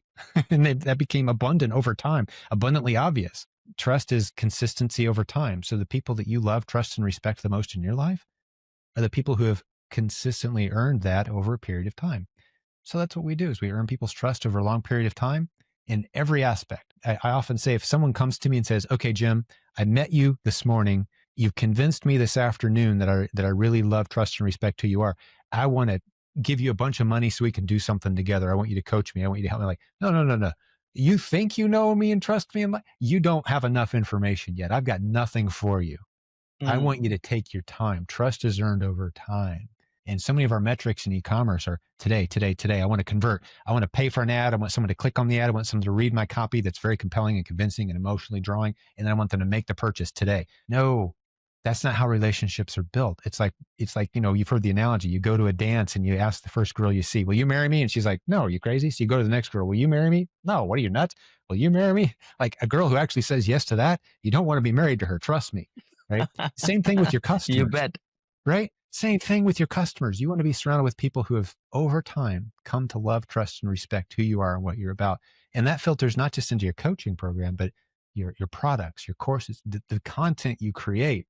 and that became abundant over time, abundantly obvious? Trust is consistency over time. So the people that you love, trust, and respect the most in your life are the people who have consistently earned that over a period of time. So that's what we do is we earn people's trust over a long period of time in every aspect. I often say if someone comes to me and says, okay, Jim, I met you this morning. You've convinced me this afternoon that I really love, trust, and respect who you are. I want to give you a bunch of money so we can do something together. I want you to coach me. I want you to help me. Like, no, no, no, no. You think you know me and trust me? You don't have enough information yet. I've got nothing for you. I want you mm, to take your time. Trust is earned over time. And so many of our metrics in e-commerce are today, today, today. I want to convert. I want to pay for an ad. I want someone to click on the ad. I want someone to read my copy that's very compelling and convincing and emotionally drawing. And then I want them to make the purchase today. No, that's not how relationships are built. It's like, you've heard the analogy. You go to a dance and you ask the first girl you see, will you marry me? And she's like, no, are you crazy? So you go to the next girl, will you marry me? No, what are you nuts? Will you marry me? Like a girl who actually says yes to that, you don't want to be married to her. Trust me. Right. Same thing with your you customers, bet. right? Same thing with your customers. You want to be surrounded with people who have over time come to love, trust, and respect who you are and what you're about. And that filters not just into your coaching program, but your products, your courses, the content you create,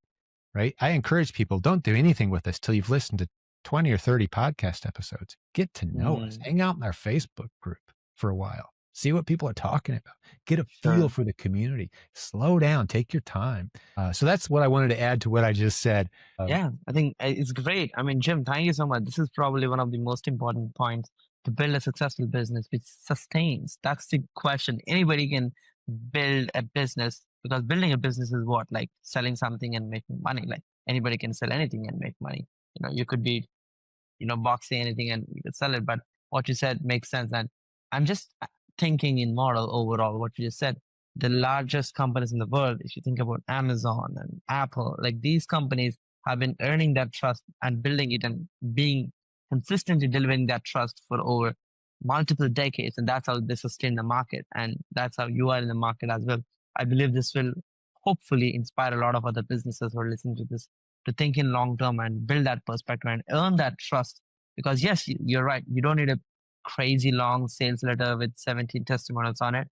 right? I encourage people, don't do anything with us till you've listened to 20 or 30 podcast episodes. Get to know us. Mm, Hang out in our Facebook group for a while. See what people are talking about. Get a feel sure. for the community. Slow down. Take your time. So that's what I wanted to add to what I just said. Yeah, I think it's great. I mean, Jim, thank you so much. This is probably one of the most important points to build a successful business which sustains. That's the question. Anybody can build a business because building a business is what? Like selling something and making money. Like anybody can sell anything and make money. You could be boxing anything and you could sell it. But what you said makes sense. And I'm just thinking in model overall, what you just said, the largest companies in the world, if you think about Amazon and Apple, like these companies have been earning that trust and building it and being consistently delivering that trust for over multiple decades. And that's how they sustain the market. And that's how you are in the market as well. I believe this will hopefully inspire a lot of other businesses who are listening to this to think in long term and build that perspective and earn that trust. Because yes, you're right. You don't need a crazy long sales letter with 17 testimonials on it.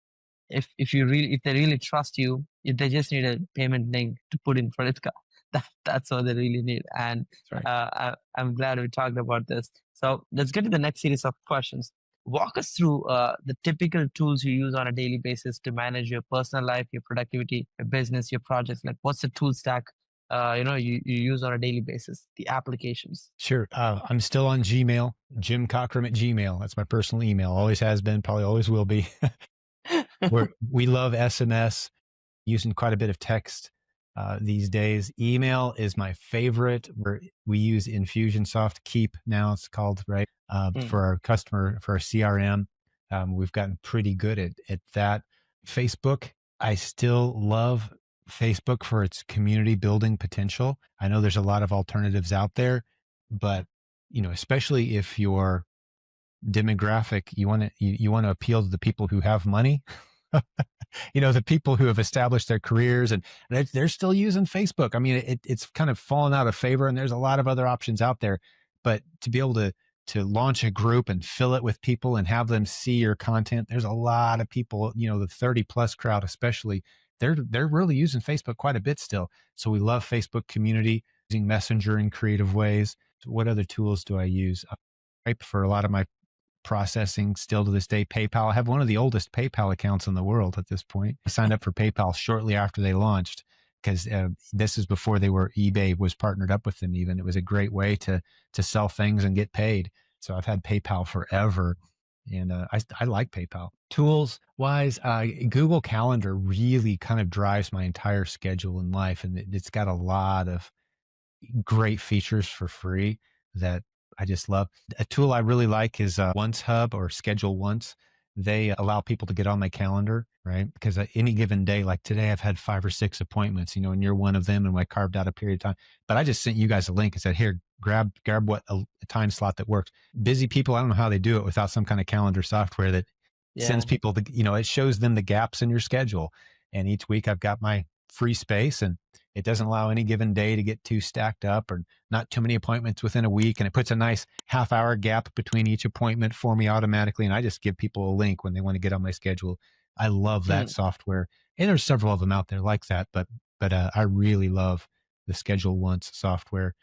If they really trust you, if they just need a payment link to put in credit card, that's what they really need. And That's right. I'm glad we talked about this. So let's get to the next series of questions. walk us through the typical tools you use on a daily basis to manage your personal life, your productivity, your business, your projects. Like, what's the tool stack you use on a daily basis, the applications? Sure. I'm still on Gmail, Jim Cockrum at Gmail. That's my personal email. Always has been, probably always will be. We love SMS, using quite a bit of text these days. Email is my favorite. We use Infusionsoft Keep now, it's called, right? Mm, For our customer, for our CRM. We've gotten pretty good at that. Facebook, I still love Facebook for its community building potential. I know there's a lot of alternatives out there, but especially if your demographic, you want to appeal to the people who have money. The people who have established their careers, and they're still using Facebook. I mean, it's kind of fallen out of favor, and there's a lot of other options out there. But to be able to launch a group and fill it with people and have them see your content, there's a lot of people, the 30 plus crowd especially, they're really using Facebook quite a bit still. So we love Facebook community, using Messenger in creative ways. So what other tools do I use? I prefer a lot of my processing still to this day. PayPal. I have one of the oldest PayPal accounts in the world at this point. I signed up for PayPal shortly after they launched, because this is before eBay was partnered up with them. Even it was a great way to sell things and get paid. So I've had PayPal forever, and I like PayPal. Tools wise, Google Calendar really kind of drives my entire schedule in life, and it's got a lot of great features for free that I just love. A tool I really like is Once Hub or Schedule Once. They allow people to get on my calendar, right? Because any given day, like today, I've had 5 or 6 appointments, and you're one of them, and I carved out a period of time. But I just sent you guys a link and said, here, grab what a time slot that works. Busy people, I don't know how they do it without some kind of calendar software that yeah. sends people it shows them the gaps in your schedule. And each week I've got my free space, and it doesn't allow any given day to get too stacked up or not too many appointments within a week. And it puts a nice half-hour gap between each appointment for me automatically. And I just give people a link when they want to get on my schedule. I love that Mm, software. And there's several of them out there like that, but I really love the Schedule Once software.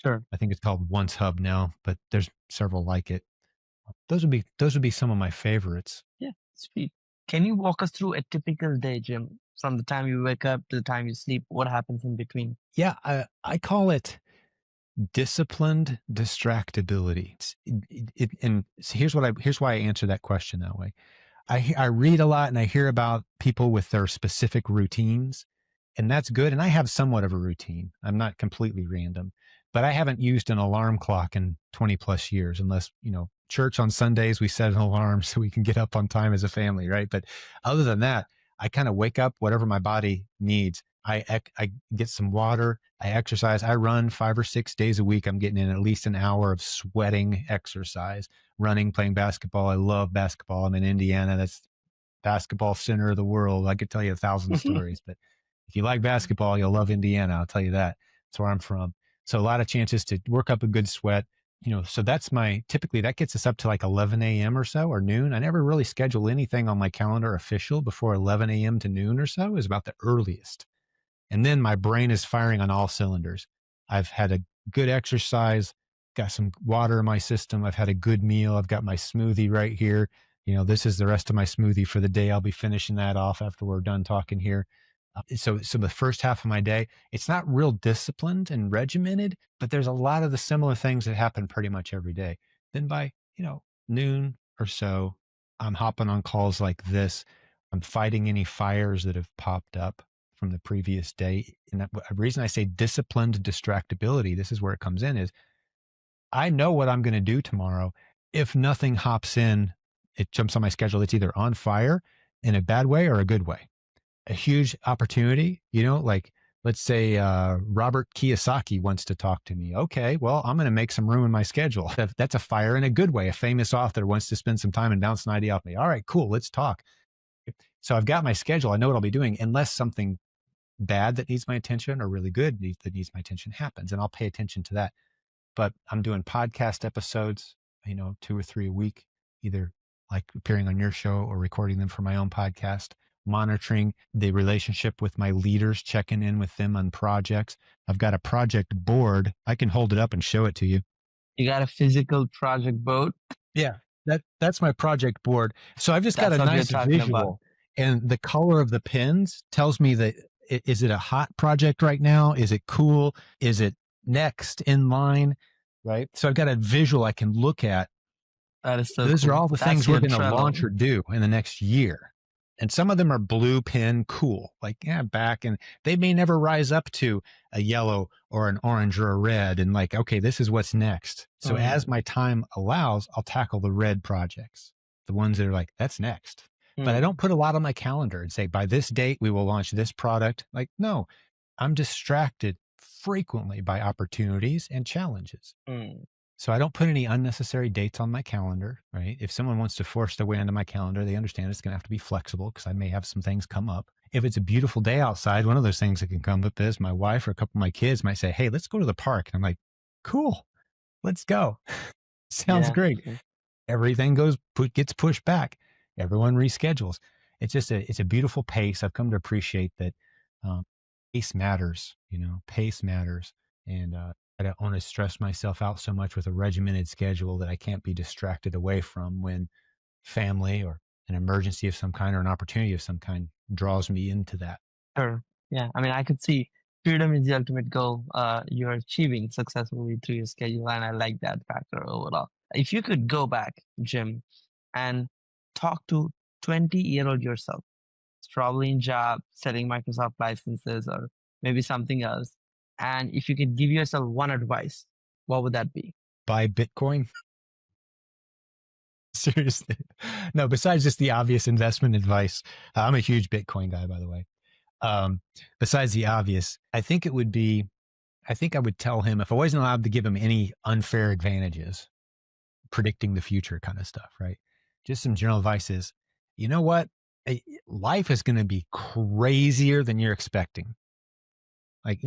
sure. I think it's called Once Hub now, but there's several like it. Those would be some of my favorites. Yeah, sweet. Can you walk us through a typical day, Jim? From the time you wake up to the time you sleep, what happens in between? Yeah, I call it disciplined distractibility. And so here's why I answer that question that way. I read a lot and I hear about people with their specific routines, and that's good. And I have somewhat of a routine. I'm not completely random, but I haven't used an alarm clock in 20 plus years, unless, church on Sundays, we set an alarm so we can get up on time as a family. Right. But other than that, I kind of wake up whatever my body needs. I get some water. I exercise. I run 5 or 6 days a week. I'm getting in at least an hour of sweating exercise, running, playing basketball. I love basketball. I'm in Indiana. That's basketball center of the world. I could tell you 1,000 stories, but if you like basketball, you'll love Indiana. I'll tell you that. That's where I'm from. So a lot of chances to work up a good sweat. So that's typically that gets us up to like 11 a.m. or so, or noon. I never really schedule anything on my calendar official before 11 a.m. to noon or so is about the earliest. And then my brain is firing on all cylinders. I've had a good exercise, got some water in my system. I've had a good meal. I've got my smoothie right here. This is the rest of my smoothie for the day. I'll be finishing that off after we're done talking here. So the first half of my day, it's not real disciplined and regimented, but there's a lot of the similar things that happen pretty much every day. Then by, noon or so, I'm hopping on calls like this. I'm fighting any fires that have popped up from the previous day. And the reason I say disciplined distractibility, this is where it comes in, is I know what I'm going to do tomorrow. If nothing hops in, it jumps on my schedule. It's either on fire in a bad way or a good way. A huge opportunity, like let's say Robert Kiyosaki wants to talk to me. Okay, well, I'm going to make some room in my schedule. That's a fire in a good way. A famous author wants to spend some time and bounce an idea off me. All right, cool, let's talk. So I've got my schedule. I know what I'll be doing, unless something bad that needs my attention or really good that needs my attention happens, and I'll pay attention to that. But I'm doing podcast episodes, 2 or 3 a week, either like appearing on your show or recording them for my own podcast, monitoring the relationship with my leaders, checking in with them on projects. I've got a project board. I can hold it up and show it to you. You got a physical project boat? Yeah. That's my project board. So I've just got That's a what we are nice talking about. visual, and the color of the pins tells me that is it a hot project right now? Is it cool? Is it next in line? Right. So I've got a visual I can look at. That is so Those are cool. all the That's things we're your going to launch Trello. or do in the next year. And some of them are blue pin cool, like, yeah, back, and they may never rise up to a yellow or an orange or a red. And like, okay, this is what's next. So as my time allows, I'll tackle the red projects, the ones that are like, that's next. But I Mm, don't put a lot on my calendar and say, by this date, we will launch this product. Like, no, I'm distracted frequently by opportunities and challenges. mm, So I don't put any unnecessary dates on my calendar, right? If someone wants to force their way onto my calendar, they understand it's going to have to be flexible because I may have some things come up. If it's a beautiful day outside, one of those things that can come up is my wife or a couple of my kids might say, "Hey, let's go to the park." And I'm like, "Cool, let's go." Sounds yeah. great. Mm, Everything gets pushed back. Everyone reschedules. It's a beautiful pace. I've come to appreciate that um, pace matters. Pace matters, and I don't want to stress myself out so much with a regimented schedule that I can't be distracted away from when family or an emergency of some kind or an opportunity of some kind draws me into that. sure. Yeah. I mean, I could see freedom is the ultimate goal. You're achieving successfully through your schedule, and I like that factor overall. If you could go back, Jim, and talk to 20-year-old yourself, it's probably in job, selling Microsoft licenses, or maybe something else. And if you could give yourself one advice, what would that be? Buy Bitcoin. Seriously. No, besides just the obvious investment advice, I'm a huge Bitcoin guy, by the way. Um, Besides the obvious, I think I would tell him if I wasn't allowed to give him any unfair advantages, predicting the future kind of stuff, right? Just some general advice is, you know what? Life is going to be crazier than you're expecting. Like,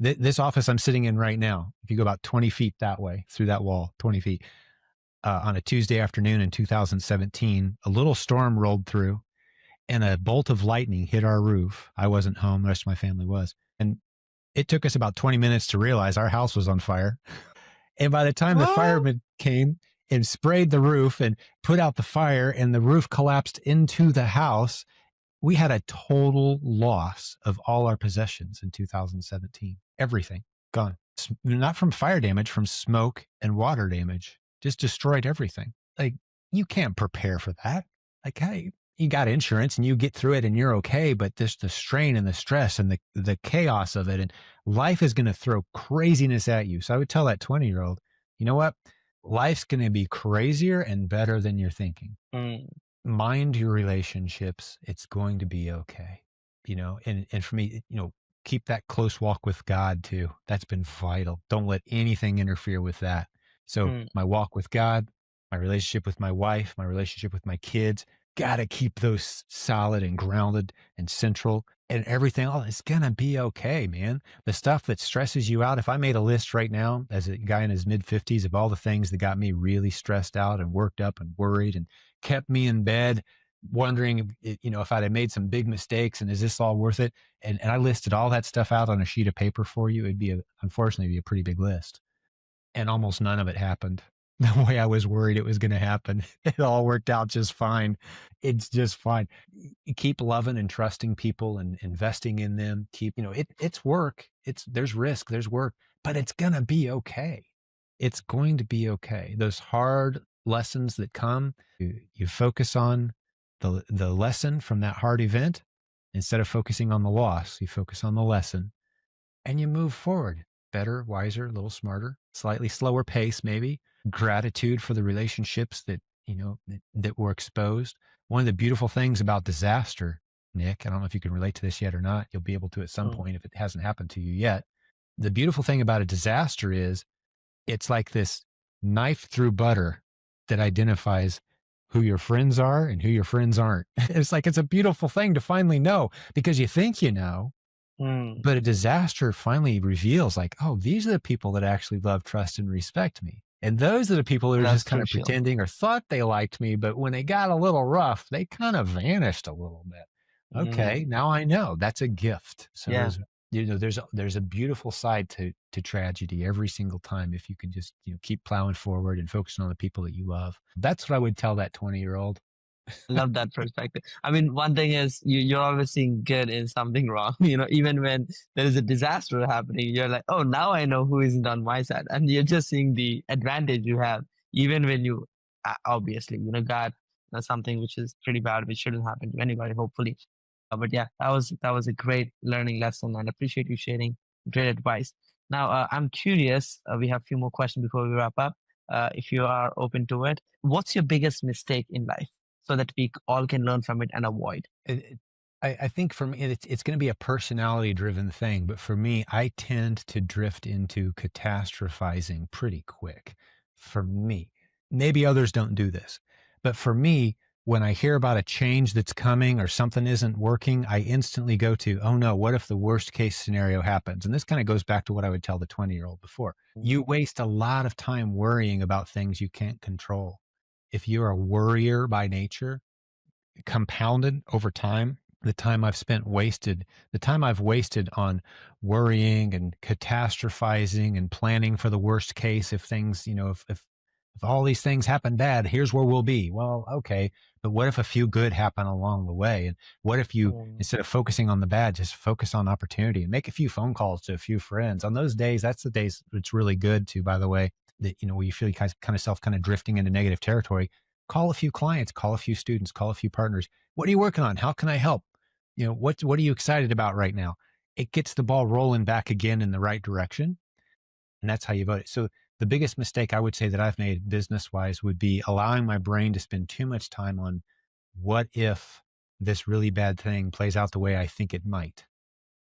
this office I'm sitting in right now, if you go about 20 feet that way through that wall, 20 feet, on a Tuesday afternoon in 2017, a little storm rolled through and a bolt of lightning hit our roof. I wasn't home, the rest of my family was. And it took us about 20 minutes to realize our house was on fire. And by the time the What? firemen came and sprayed the roof and put out the fire and the roof collapsed into the house, we had a total loss of all our possessions in 2017. Everything gone. Not from fire damage, from smoke and water damage. Just destroyed everything. Like, you can't prepare for that. Like, hey, you got insurance and you get through it and you're okay, but just the strain and the stress and the chaos of it, and life is going to throw craziness at you. So I would tell that 20-year-old, you know what? Life's going to be crazier and better than you're thinking. Mm, Mind your relationships. It's going to be okay. And for me, keep that close walk with God too. That's been vital. Don't let anything interfere with that. So mm, my walk with God, my relationship with my wife, my relationship with my kids, got to keep those solid and grounded and central, and everything else is going to be okay, man. The stuff that stresses you out, if I made a list right now as a guy in his mid 50s of all the things that got me really stressed out and worked up and worried and kept me in bed wondering if I'd have made some big mistakes and is this all worth it? And I listed all that stuff out on a sheet of paper for you. Unfortunately, be a pretty big list. And almost none of it happened the way I was worried it was going to happen. It all worked out just fine. It's just fine. Keep loving and trusting people and investing in them. It's work. There's risk, there's work, but it's going to be okay. It's going to be okay. Those hard lessons that come, you focus on the lesson from that hard event instead of focusing on the loss. You focus on the lesson and you move forward better, wiser, a little smarter, slightly slower pace, maybe. Gratitude for the relationships that were exposed. One of the beautiful things about disaster, Nick, I don't know if you can relate to this yet or not. You'll be able to at some mm, point if it hasn't happened to you yet. The beautiful thing about a disaster is it's like this knife through butter that identifies who your friends are and who your friends aren't. It's a beautiful thing to finally know, because you think you know, mm. but a disaster finally reveals, like, oh, these are the people that actually love, trust, and respect me. And those are the people that are That's just kind of crucial. pretending or thought they liked me, but when they got a little rough, they kind of vanished a little bit. Okay, Mm, now I know that's a gift. So yeah. there's a beautiful side to tragedy every single time if you can just keep plowing forward and focusing on the people that you love. That's what I would tell that 20-year-old. Love that perspective. I mean, one thing is you're always seeing good in something wrong. Even when there is a disaster happening, you're like, oh, now I know who isn't on my side. And you're just seeing the advantage you have, even when you obviously, got something which is pretty bad, which shouldn't happen to anybody, hopefully. But yeah, that was a great learning lesson and appreciate you sharing great advice. Now, I'm curious, we have a few more questions before we wrap up. If you are open to it, what's your biggest mistake in life? So that we all can learn from it and avoid. I think for me, it's going to be a personality driven thing. But for me, I tend to drift into catastrophizing pretty quick. For me, maybe others don't do this. But for me, when I hear about a change that's coming or something isn't working, I instantly go to, oh no, what if the worst case scenario happens? And this kind of goes back to what I would tell the 20-year-old before. Mm. You waste a lot of time worrying about things you can't control. If you're a worrier by nature, compounded over time, the time I've wasted on worrying and catastrophizing and planning for the worst case. If things, if all these things happen bad, here's where we'll be. Well, okay, but what if a few good happen along the way? And what if you, Mm. instead of focusing on the bad, just focus on opportunity and make a few phone calls to a few friends? On those days, that's the days it's really good to, by the way, that where you feel you kind of drifting into negative territory. Call a few clients, call a few students, call a few partners. What are you working on? How can I help? What are you excited about right now? It gets the ball rolling back again in the right direction. And that's how you vote it. So the biggest mistake I would say that I've made business wise would be allowing my brain to spend too much time on what if this really bad thing plays out the way I think it might.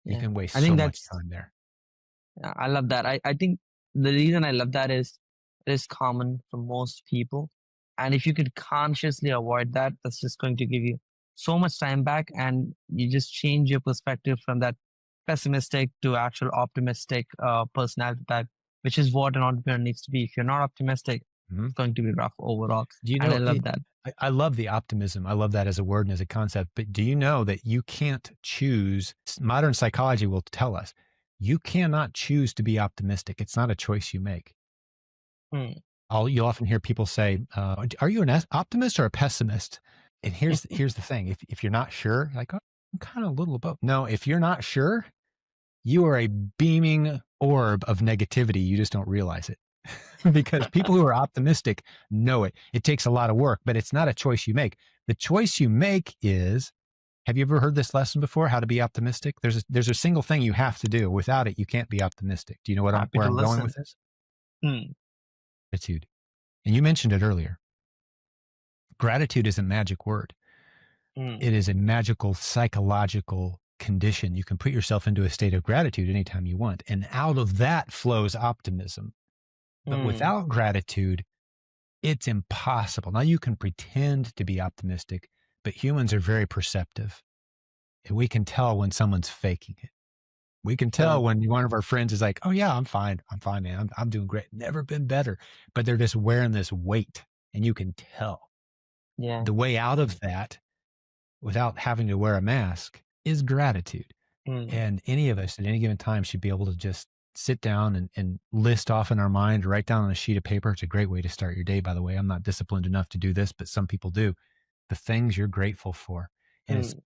You Yeah. can waste I think so much that's time there. Yeah, I love that. I think the reason I love that is it is common for most people. And if you could consciously avoid that, that's just going to give you so much time back and you just change your perspective from that pessimistic to actual optimistic personality type, which is what an entrepreneur needs to be. If you're not optimistic, Mhm. it's going to be rough overall. Do you And I know love it? that. I love the optimism. I love that as a word and as a concept. But do you know that you can't choose? Modern psychology will tell us you cannot choose to be optimistic. It's not a choice you make. Hmm. You'll often hear people say, "Are you an optimist or a pessimist?" And here's the thing: if you're not sure, like, oh, I'm kind of a little of both. No, if you're not sure, you are a beaming orb of negativity. You just don't realize it. Because people who are optimistic know it. It takes a lot of work, but it's not a choice you make. The choice you make is, have you ever heard this lesson before? How to be optimistic? There's a single thing you have to do. Without it, you can't be optimistic. Do you know Happy where to I'm going with listen. this? Hmm. Gratitude. And you mentioned it earlier. Gratitude is a magic word. Hmm. It is a magical psychological condition. You can put yourself into a state of gratitude anytime you want. And out of that flows optimism. But Hmm. without gratitude, it's impossible. Now, you can pretend to be optimistic, but humans are very perceptive. And we can tell when someone's faking it. We can tell Sure. when one of our friends is like, oh, yeah, I'm fine. I'm fine, man. I'm doing great. Never been better. But they're just wearing this weight, and you can tell. Yeah. The way out of that without having to wear a mask is gratitude. Hmm. And any of us at any given time should be able to just sit down and list off in our mind, write down on a sheet of paper. It's a great way to start your day, by the way. I'm not disciplined enough to do this, but some people do. The things you're grateful for. And Hmm.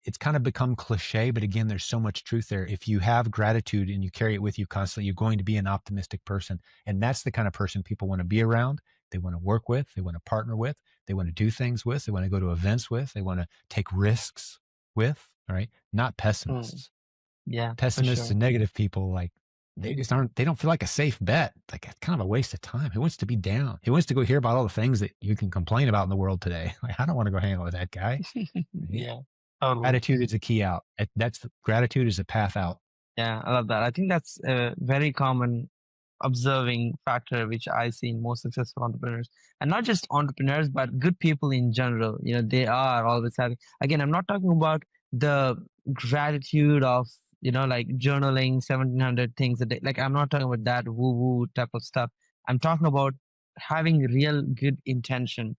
it's kind of become cliche, but again, there's so much truth there. If you have gratitude and you carry it with you constantly, you're going to be an optimistic person. And that's the kind of person people want to be around. They want to work with, they want to partner with, they want to do things with, they want to go to events with, they want to take risks with, all right? Not Hmm. pessimists. Yeah, for Pessimists sure. and negative people, like, they don't feel like a safe bet. Like, it's kind of a waste of time. Who wants to be down? Who wants to go hear about all the things that you can complain about in the world today? Like, I don't want to go hang out with that guy. Right? Yeah, totally. Gratitude is a key out. Gratitude is a path out. Yeah, I love that. I think that's a very common observing factor which I see in most successful entrepreneurs. And not just entrepreneurs, but good people in general. They are always having, again, I'm not talking about the gratitude of, like journaling 1700 things a day. Like, I'm not talking about that woo woo type of stuff. I'm talking about having real good intention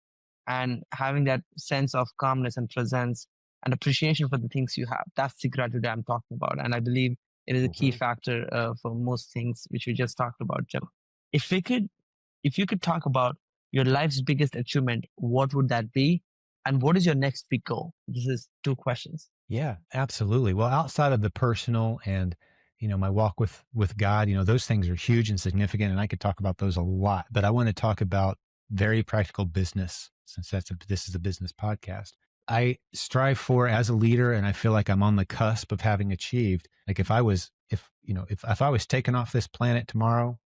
and having that sense of calmness and presence and appreciation for the things you have. That's the gratitude I'm talking about. And I believe It is a key Mhm. factor for most things which we just talked about, Jim. If we could, if you could talk about your life's biggest achievement, what would that be? And what is your next big goal? This is two questions. Yeah, absolutely. Well, outside of the personal and, my walk with God, those things are huge and significant, and I could talk about those a lot. But I want to talk about very practical business, since this is a business podcast. I strive for as a leader, and I feel like I'm on the cusp of having achieved. Like if I was taken off this planet tomorrow,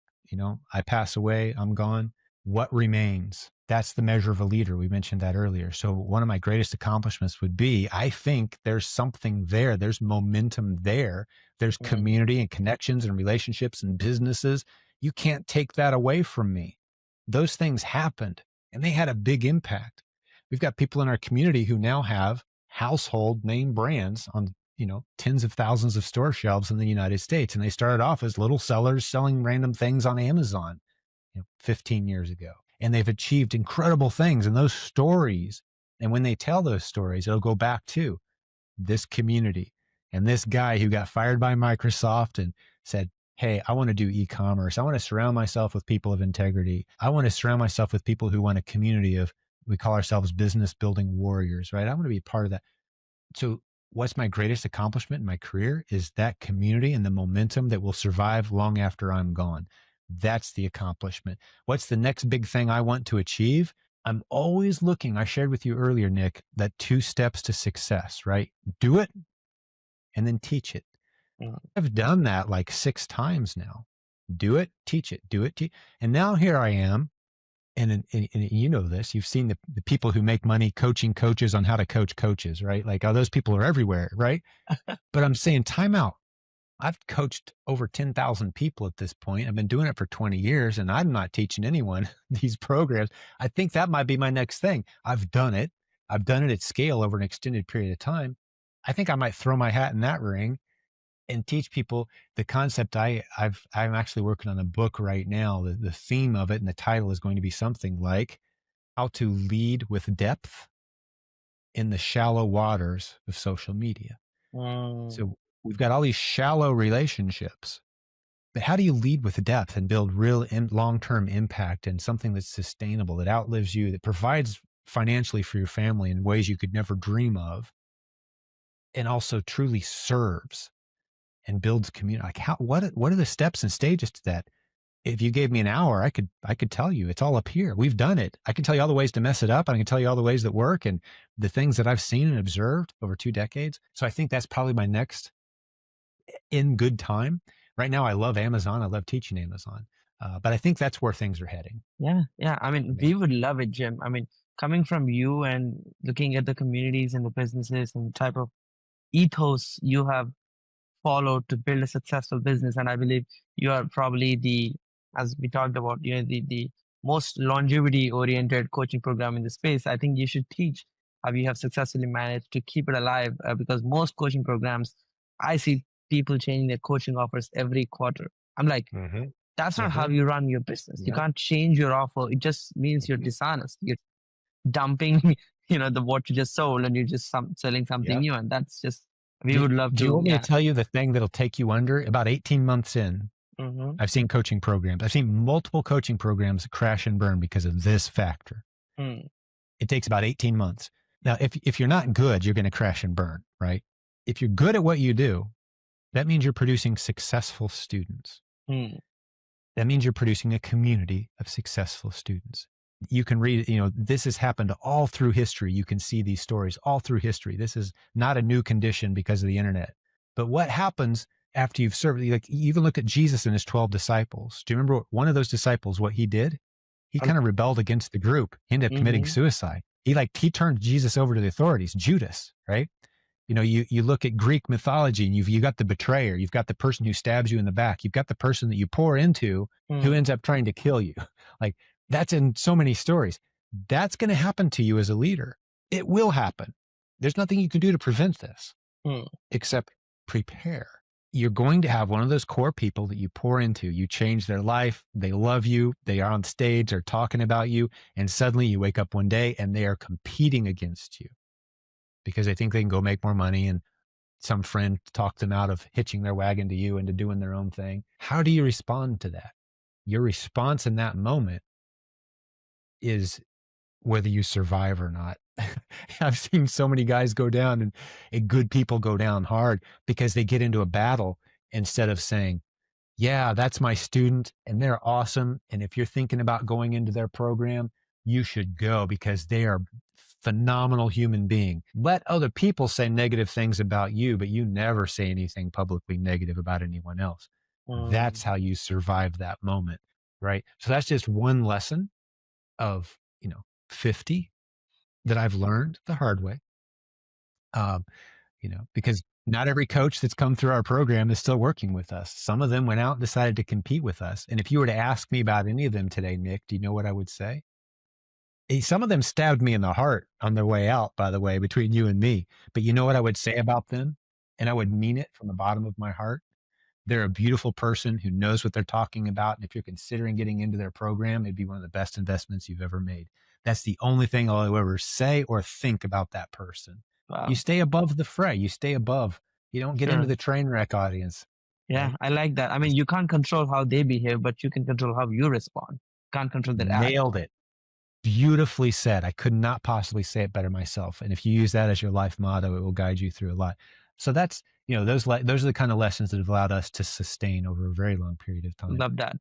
I pass away, I'm gone. What remains? That's the measure of a leader. We mentioned that earlier. So one of my greatest accomplishments would be, I think there's something there. There's momentum there. There's Mm, community and connections and relationships and businesses. You can't take that away from me. Those things happened and they had a big impact. We've got people in our community who now have household name brands on, tens of thousands of store shelves in the United States. And they started off as little sellers selling random things on Amazon, 15 years ago. And they've achieved incredible things. And those stories, and when they tell those stories, it'll go back to this community and this guy who got fired by Microsoft and said, hey, I want to do e-commerce. I want to surround myself with people of integrity. I want to surround myself with people who want a community of, we call ourselves business building warriors, right? I want to be part of that. So what's my greatest accomplishment in my career is that community and the momentum that will survive long after I'm gone. That's the accomplishment. What's the next big thing I want to achieve? I'm always looking. I shared with you earlier, Nick, that 2 steps to success, right? Do it and then teach it. mm, I've done that like 6 times now. Do it, teach it, do it. And now here I am. And you know this, you've seen the people who make money coaching coaches on how to coach coaches, right? Like, oh, those people are everywhere, right? But I'm saying time out. I've coached over 10,000 people at this point. I've been doing it for 20 years and I'm not teaching anyone these programs. I think that might be my next thing. I've done it. I've done it at scale over an extended period of time. I think I might throw my hat in that ring and teach people the concept. I'm actually working on a book right now. The theme of it and the title is going to be something like how to lead with depth in the shallow waters of social media. mm, So we've got all these shallow relationships, but how do you lead with depth and build real long-term impact and something that's sustainable, that outlives you, that provides financially for your family in ways you could never dream of, and also truly serves and builds community? Like what are the steps and stages to that? If you gave me an hour, I could tell you it's all up here. We've done it. I can tell you all the ways to mess it up. And I can tell you all the ways that work and the things that I've seen and observed over 2 decades. So I think that's probably my next in good time. Right now, I love Amazon. I love teaching Amazon. But I think that's where things are heading yeah, yeah. I for mean, me. we would love it, Jim. I mean, coming from you and looking at the communities and the businesses and type of ethos you have followed to build a successful business. And I believe you are probably as we talked about, the most longevity oriented coaching program in the space. I think you should teach how you have successfully managed to keep it alive because most coaching programs, I see people changing their coaching offers every quarter. I'm like, Hmm. that's not how Hmm. you run your business. You Yeah. can't change your offer. It just means you're Hmm. dishonest. You're dumping, the what you just sold and you're just selling something Yeah. new. And that's just, we Do, would love do you to, want me to yeah. tell you the thing that'll take you under? About 18 months in, Mm-hmm. I've seen coaching programs. I've seen multiple coaching programs crash and burn because of this factor. Mm, It takes about 18 months. Now, if you're not good, you're going to crash and burn, right? If you're good at what you do, that means you're producing successful students. mm, That means you're producing a community of successful students. You can read, this has happened all through history. You can see these stories all through history. This is not a new condition because of the internet. But what happens after you've served? Like, you even look at Jesus and his 12 disciples. Do you remember one of those disciples, what he did? He kind of rebelled against the group. He ended up committing mm-hmm. suicide. He turned Jesus over to the authorities, Judas, right? You look at Greek mythology and you've got the betrayer, you've got the person who stabs you in the back, you've got the person that you pour into who Mm, ends up trying to kill you. Like, that's in so many stories. That's going to happen to you as a leader. It will happen. There's nothing you can do to prevent this mm, except prepare. You're going to have one of those core people that you pour into, you change their life, they love you, they are on stage, they're talking about you, and suddenly you wake up one day and they are competing against you because they think they can go make more money and some friend talked them out of hitching their wagon to you and to doing their own thing. How do you respond to that? Your response in that moment is whether you survive or not. I've seen so many guys go down and good people go down hard because they get into a battle instead of saying, yeah, that's my student and they're awesome. And if you're thinking about going into their program, you should go because they are phenomenal human being. Let other people say negative things about you, but you never say anything publicly negative about anyone else. Mm, That's how you survive that moment, right? So that's just one lesson of, 50 that I've learned the hard way. Um, because not every coach that's come through our program is still working with us. Some of them went out and decided to compete with us. And if you were to ask me about any of them today, Nick, do you know what I would say? Some of them stabbed me in the heart on their way out, by the way, between you and me. But you know what I would say about them? And I would mean it from the bottom of my heart. They're a beautiful person who knows what they're talking about. And if you're considering getting into their program, it'd be one of the best investments you've ever made. That's the only thing I'll ever say or think about that person. You wow. stay above the fray. You stay above. You don't get into Sure. the train wreck audience, Yeah, right? I like that. I mean, Just you can't control how they behave, but you can control how you respond. Can't control their nailed attitude. it. Beautifully said. I could not possibly say it better myself. And if you use that as your life motto, it will guide you through a lot. So that's, those are the kind of lessons that have allowed us to sustain over a very long period of time. Love that.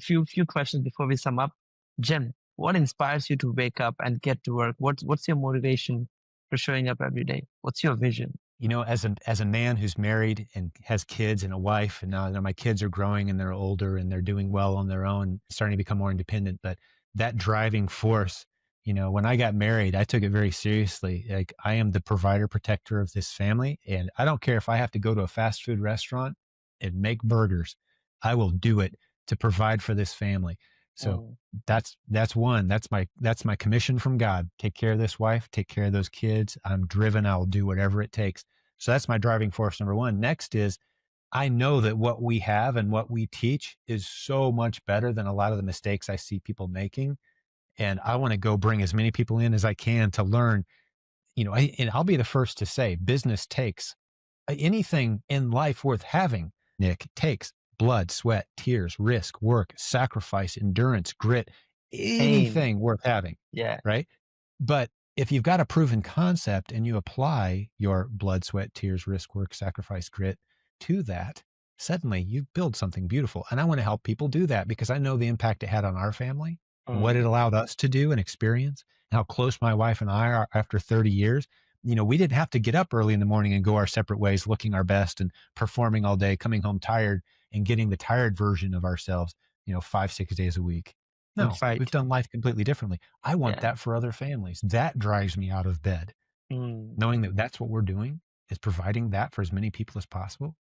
Few questions before we sum up. Jen, what inspires you to wake up and get to work? What's your motivation for showing up every day? What's your vision? As a man who's married and has kids and a wife, and now my kids are growing and they're older and they're doing well on their own, starting to become more independent. But that driving force, when I got married, I took it very seriously. Like, I am the provider protector of this family, and I don't care if I have to go to a fast food restaurant and make burgers. I will do it to provide for this family. So Mm, that's one. That's my commission from God. Take care of this wife, take care of those kids. I'm driven. I'll do whatever it takes. So that's my driving force number one. Next is, I know that what we have and what we teach is so much better than a lot of the mistakes I see people making. And I want to go bring as many people in as I can to learn. And I'll be the first to say, business takes anything in life worth having, Nick, takes blood, sweat, tears, risk, work, sacrifice, endurance, grit, pain. anything worth having, Yeah. right? But if you've got a proven concept and you apply your blood, sweat, tears, risk, work, sacrifice, grit to that, suddenly you build something beautiful. And I want to help people do that because I know the impact it had on our family and what it Mm, allowed us to do and experience, and how close my wife and I are after 30 years. We didn't have to get up early in the morning and go our separate ways, looking our best and performing all day, coming home tired and getting the tired version of ourselves, 5, 6 days a week. and No, we've fight. done life completely differently. I want Yeah. that for other families. That drives me out of bed. Mm, Knowing that that's what we're doing is providing that for as many people as possible.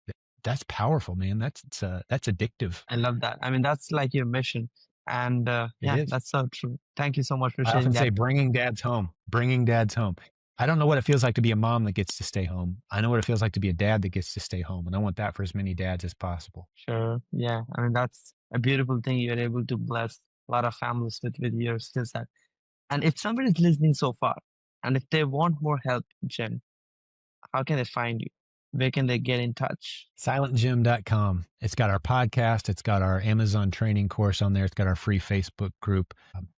That's powerful, man. That's addictive. I love that. I mean, that's like your mission. And It yeah, is. that's so true. Thank you so much for I often sharing say that. bringing dads home, bringing dads home. I don't know what it feels like to be a mom that gets to stay home. I know what it feels like to be a dad that gets to stay home. And I want that for as many dads as possible. Sure. Yeah. I mean, that's a beautiful thing. You're able to bless a lot of families with your skill set. And if somebody's listening so far, and if they want more help, Jen, how can they find you? Where can they get in touch? silentgym.com. It's got our podcast. It's got our Amazon training course on there. It's got our free Facebook group.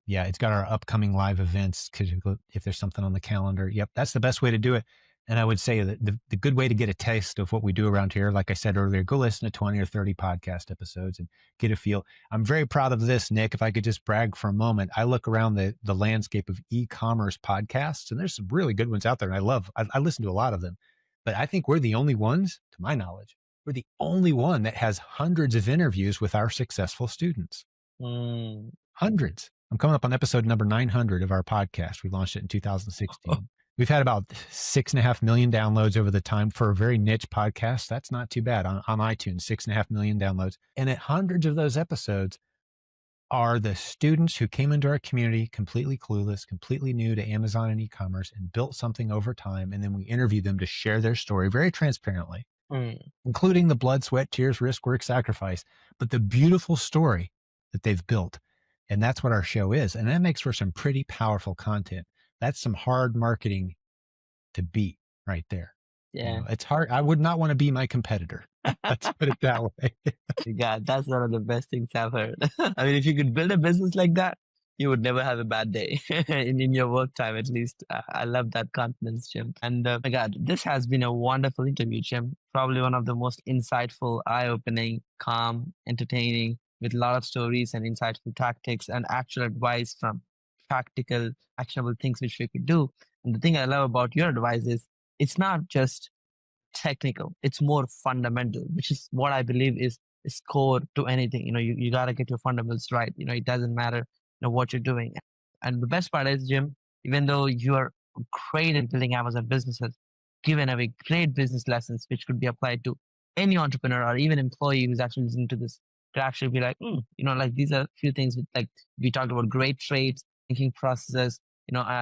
Yeah, it's got our upcoming live events. Because if there's something on the calendar, yep, that's the best way to do it. And I would say that the good way to get a taste of what we do around here, like I said earlier, go listen to 20 or 30 podcast episodes and get a feel. I'm very proud of this, Nick. If I could just brag for a moment, I look around the landscape of e-commerce podcasts, and there's some really good ones out there. And I listen to a lot of them. But I think we're the only ones, to my knowledge, we're the only one that has hundreds of interviews with our successful students. Mm. Hundreds. I'm coming up on episode number 900 of our podcast. We launched it in 2016. We've had about 6.5 million downloads over the time for a very niche podcast. That's not too bad on iTunes, 6.5 million downloads. And at hundreds of those episodes are the students who came into our community completely clueless, completely new to Amazon and e-commerce, and built something over time. And then we interview them to share their story very transparently, Mm. including the blood, sweat, tears, risk, work, sacrifice, but the beautiful story that they've built. And that's what our show is. And that makes for some pretty powerful content. That's some hard marketing to beat right there. Yeah. It's hard. I would not want to be my competitor. Let's put it that way. God, that's one of the best things I've heard. I mean, if you could build a business like that, you would never have a bad day in your work time, at least. I love that confidence, Jim. And my God, this has been a wonderful interview, Jim. Probably one of the most insightful, eye opening, calm, entertaining, with a lot of stories and insightful tactics and actual advice from practical, actionable things which we could do. And the thing I love about your advice is it's not just technical. It's more fundamental, which is what I believe is core to anything. You gotta get your fundamentals right. It doesn't matter what you're doing. And the best part is, Jim, even though you are great at building Amazon businesses, given away great business lessons which could be applied to any entrepreneur or even employee who's actually listening to this to actually be like, like these are a few things with like we talked about great traits, thinking processes,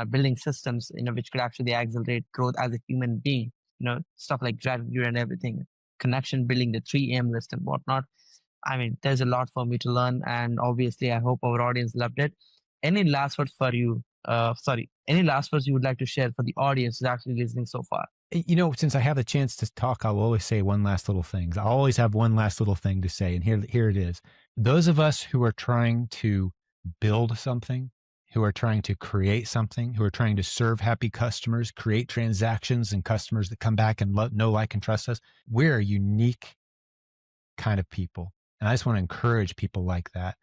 building systems, which could actually accelerate growth as a human being, stuff like gratitude and everything, connection building, the 3 a.m. list and whatnot. I mean, there's a lot for me to learn, and obviously, I hope our audience loved it. Any last words for you? Any last words you would like to share for the audience who's actually listening so far? Since I have the chance to talk, I'll always say one last little thing. I always have one last little thing to say, and here it is. Those of us who are trying to build something, who are trying to create something, who are trying to serve happy customers, create transactions and customers that come back and know, like, and trust us, we're a unique kind of people. And I just want to encourage people like that.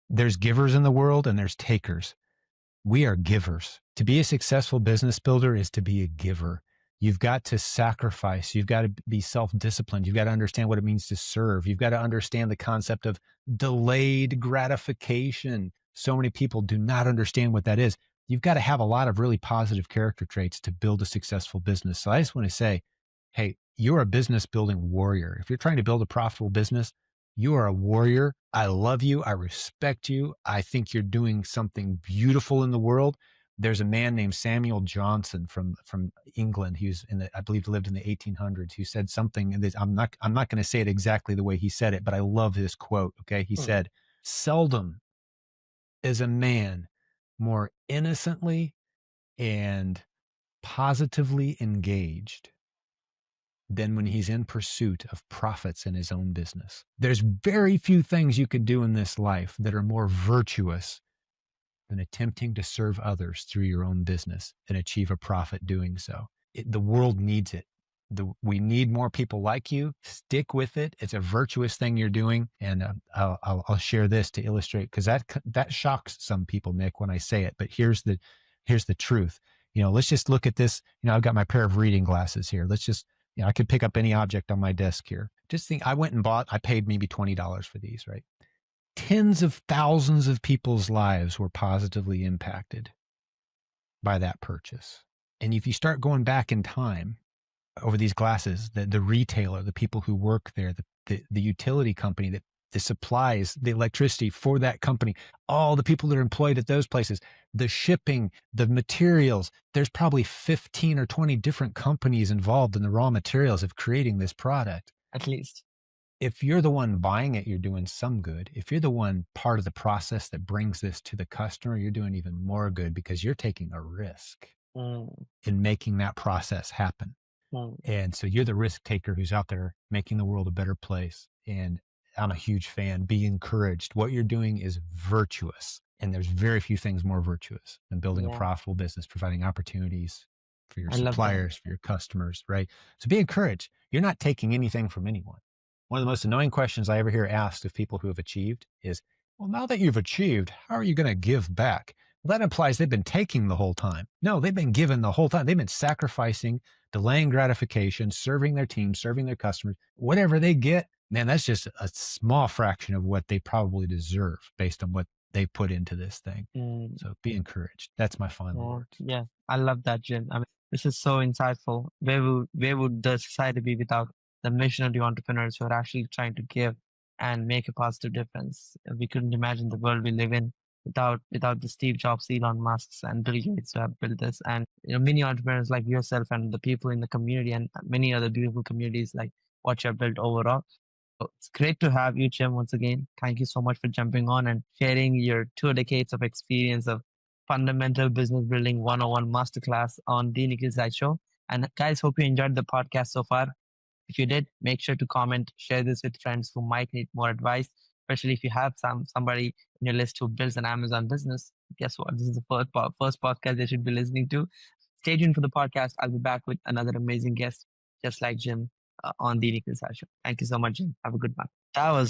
There's givers in the world and there's takers. We are givers. To be a successful business builder is to be a giver. You've got to sacrifice. You've got to be self-disciplined. You've got to understand what it means to serve. You've got to understand the concept of delayed gratification. So many people do not understand what that is. You've got to have a lot of really positive character traits to build a successful business. So I just want to say, hey, you're a business building warrior. If you're trying to build a profitable business, you are a warrior. I love you. I respect you. I think you're doing something beautiful in the world. There's a man named Samuel Johnson from England. He was I believe lived in the 1800s. Who said something, and I'm not going to say it exactly the way he said it, but I love this quote. Okay, he said, "Seldom is a man more innocently and positively engaged than when he's in pursuit of profits in his own business." There's very few things you could do in this life that are more virtuous than attempting to serve others through your own business and achieve a profit doing so. The world needs it. We need more people like you. Stick with it. It's a virtuous thing you're doing. And I'll share this to illustrate, because that shocks some people, Nick, when I say it. But here's the truth. Let's just look at this. I've got my pair of reading glasses here. Let's just, I could pick up any object on my desk here. Just think, I paid maybe $20 for these, right? Tens of thousands of people's lives were positively impacted by that purchase. And if you start going back in time over these glasses, the retailer, the people who work there, the utility company that the supplies, the electricity for that company, all the people that are employed at those places, the shipping, the materials, there's probably 15 or 20 different companies involved in the raw materials of creating this product. At least. If you're the one buying it, you're doing some good. If you're the one part of the process that brings this to the customer, you're doing even more good, because you're taking a risk in making that process happen. And so you're the risk taker who's out there making the world a better place. And I'm a huge fan. Be encouraged. What you're doing is virtuous. And there's very few things more virtuous than building a profitable business, providing opportunities for your suppliers, for your customers, right? So be encouraged. You're not taking anything from anyone. One of the most annoying questions I ever hear asked of people who have achieved is, well, now that you've achieved, how are you going to give back? Well, that implies they've been taking the whole time. No, they've been given the whole time. They've been sacrificing, delaying gratification, serving their team, serving their customers. Whatever they get, man, that's just a small fraction of what they probably deserve based on what they put into this thing. So be encouraged. That's my final words. Yeah, I love that, Jim. I mean, this is so insightful. Where would the society be without the missionary entrepreneurs who are actually trying to give and make a positive difference? We couldn't imagine the world we live in without the Steve Jobs, Elon Musk's, and Bill Gates who have built this, and many entrepreneurs like yourself and the people in the community and many other beautiful communities like what you have built overall. So it's great to have you, Jim, once again. Thank you so much for jumping on and sharing your 2 decades of experience of fundamental business building 101 masterclass on the Nikhil Show. And guys, hope you enjoyed the podcast so far. If you did, make sure to comment, share this with friends who might need more advice, especially if you have somebody in your list who builds an Amazon business. Guess what? This is the first podcast they should be listening to. Stay tuned for the podcast. I'll be back with another amazing guest, just like Jim, on the Nikhil Show. Thank you so much, Jim. Have a good one. That was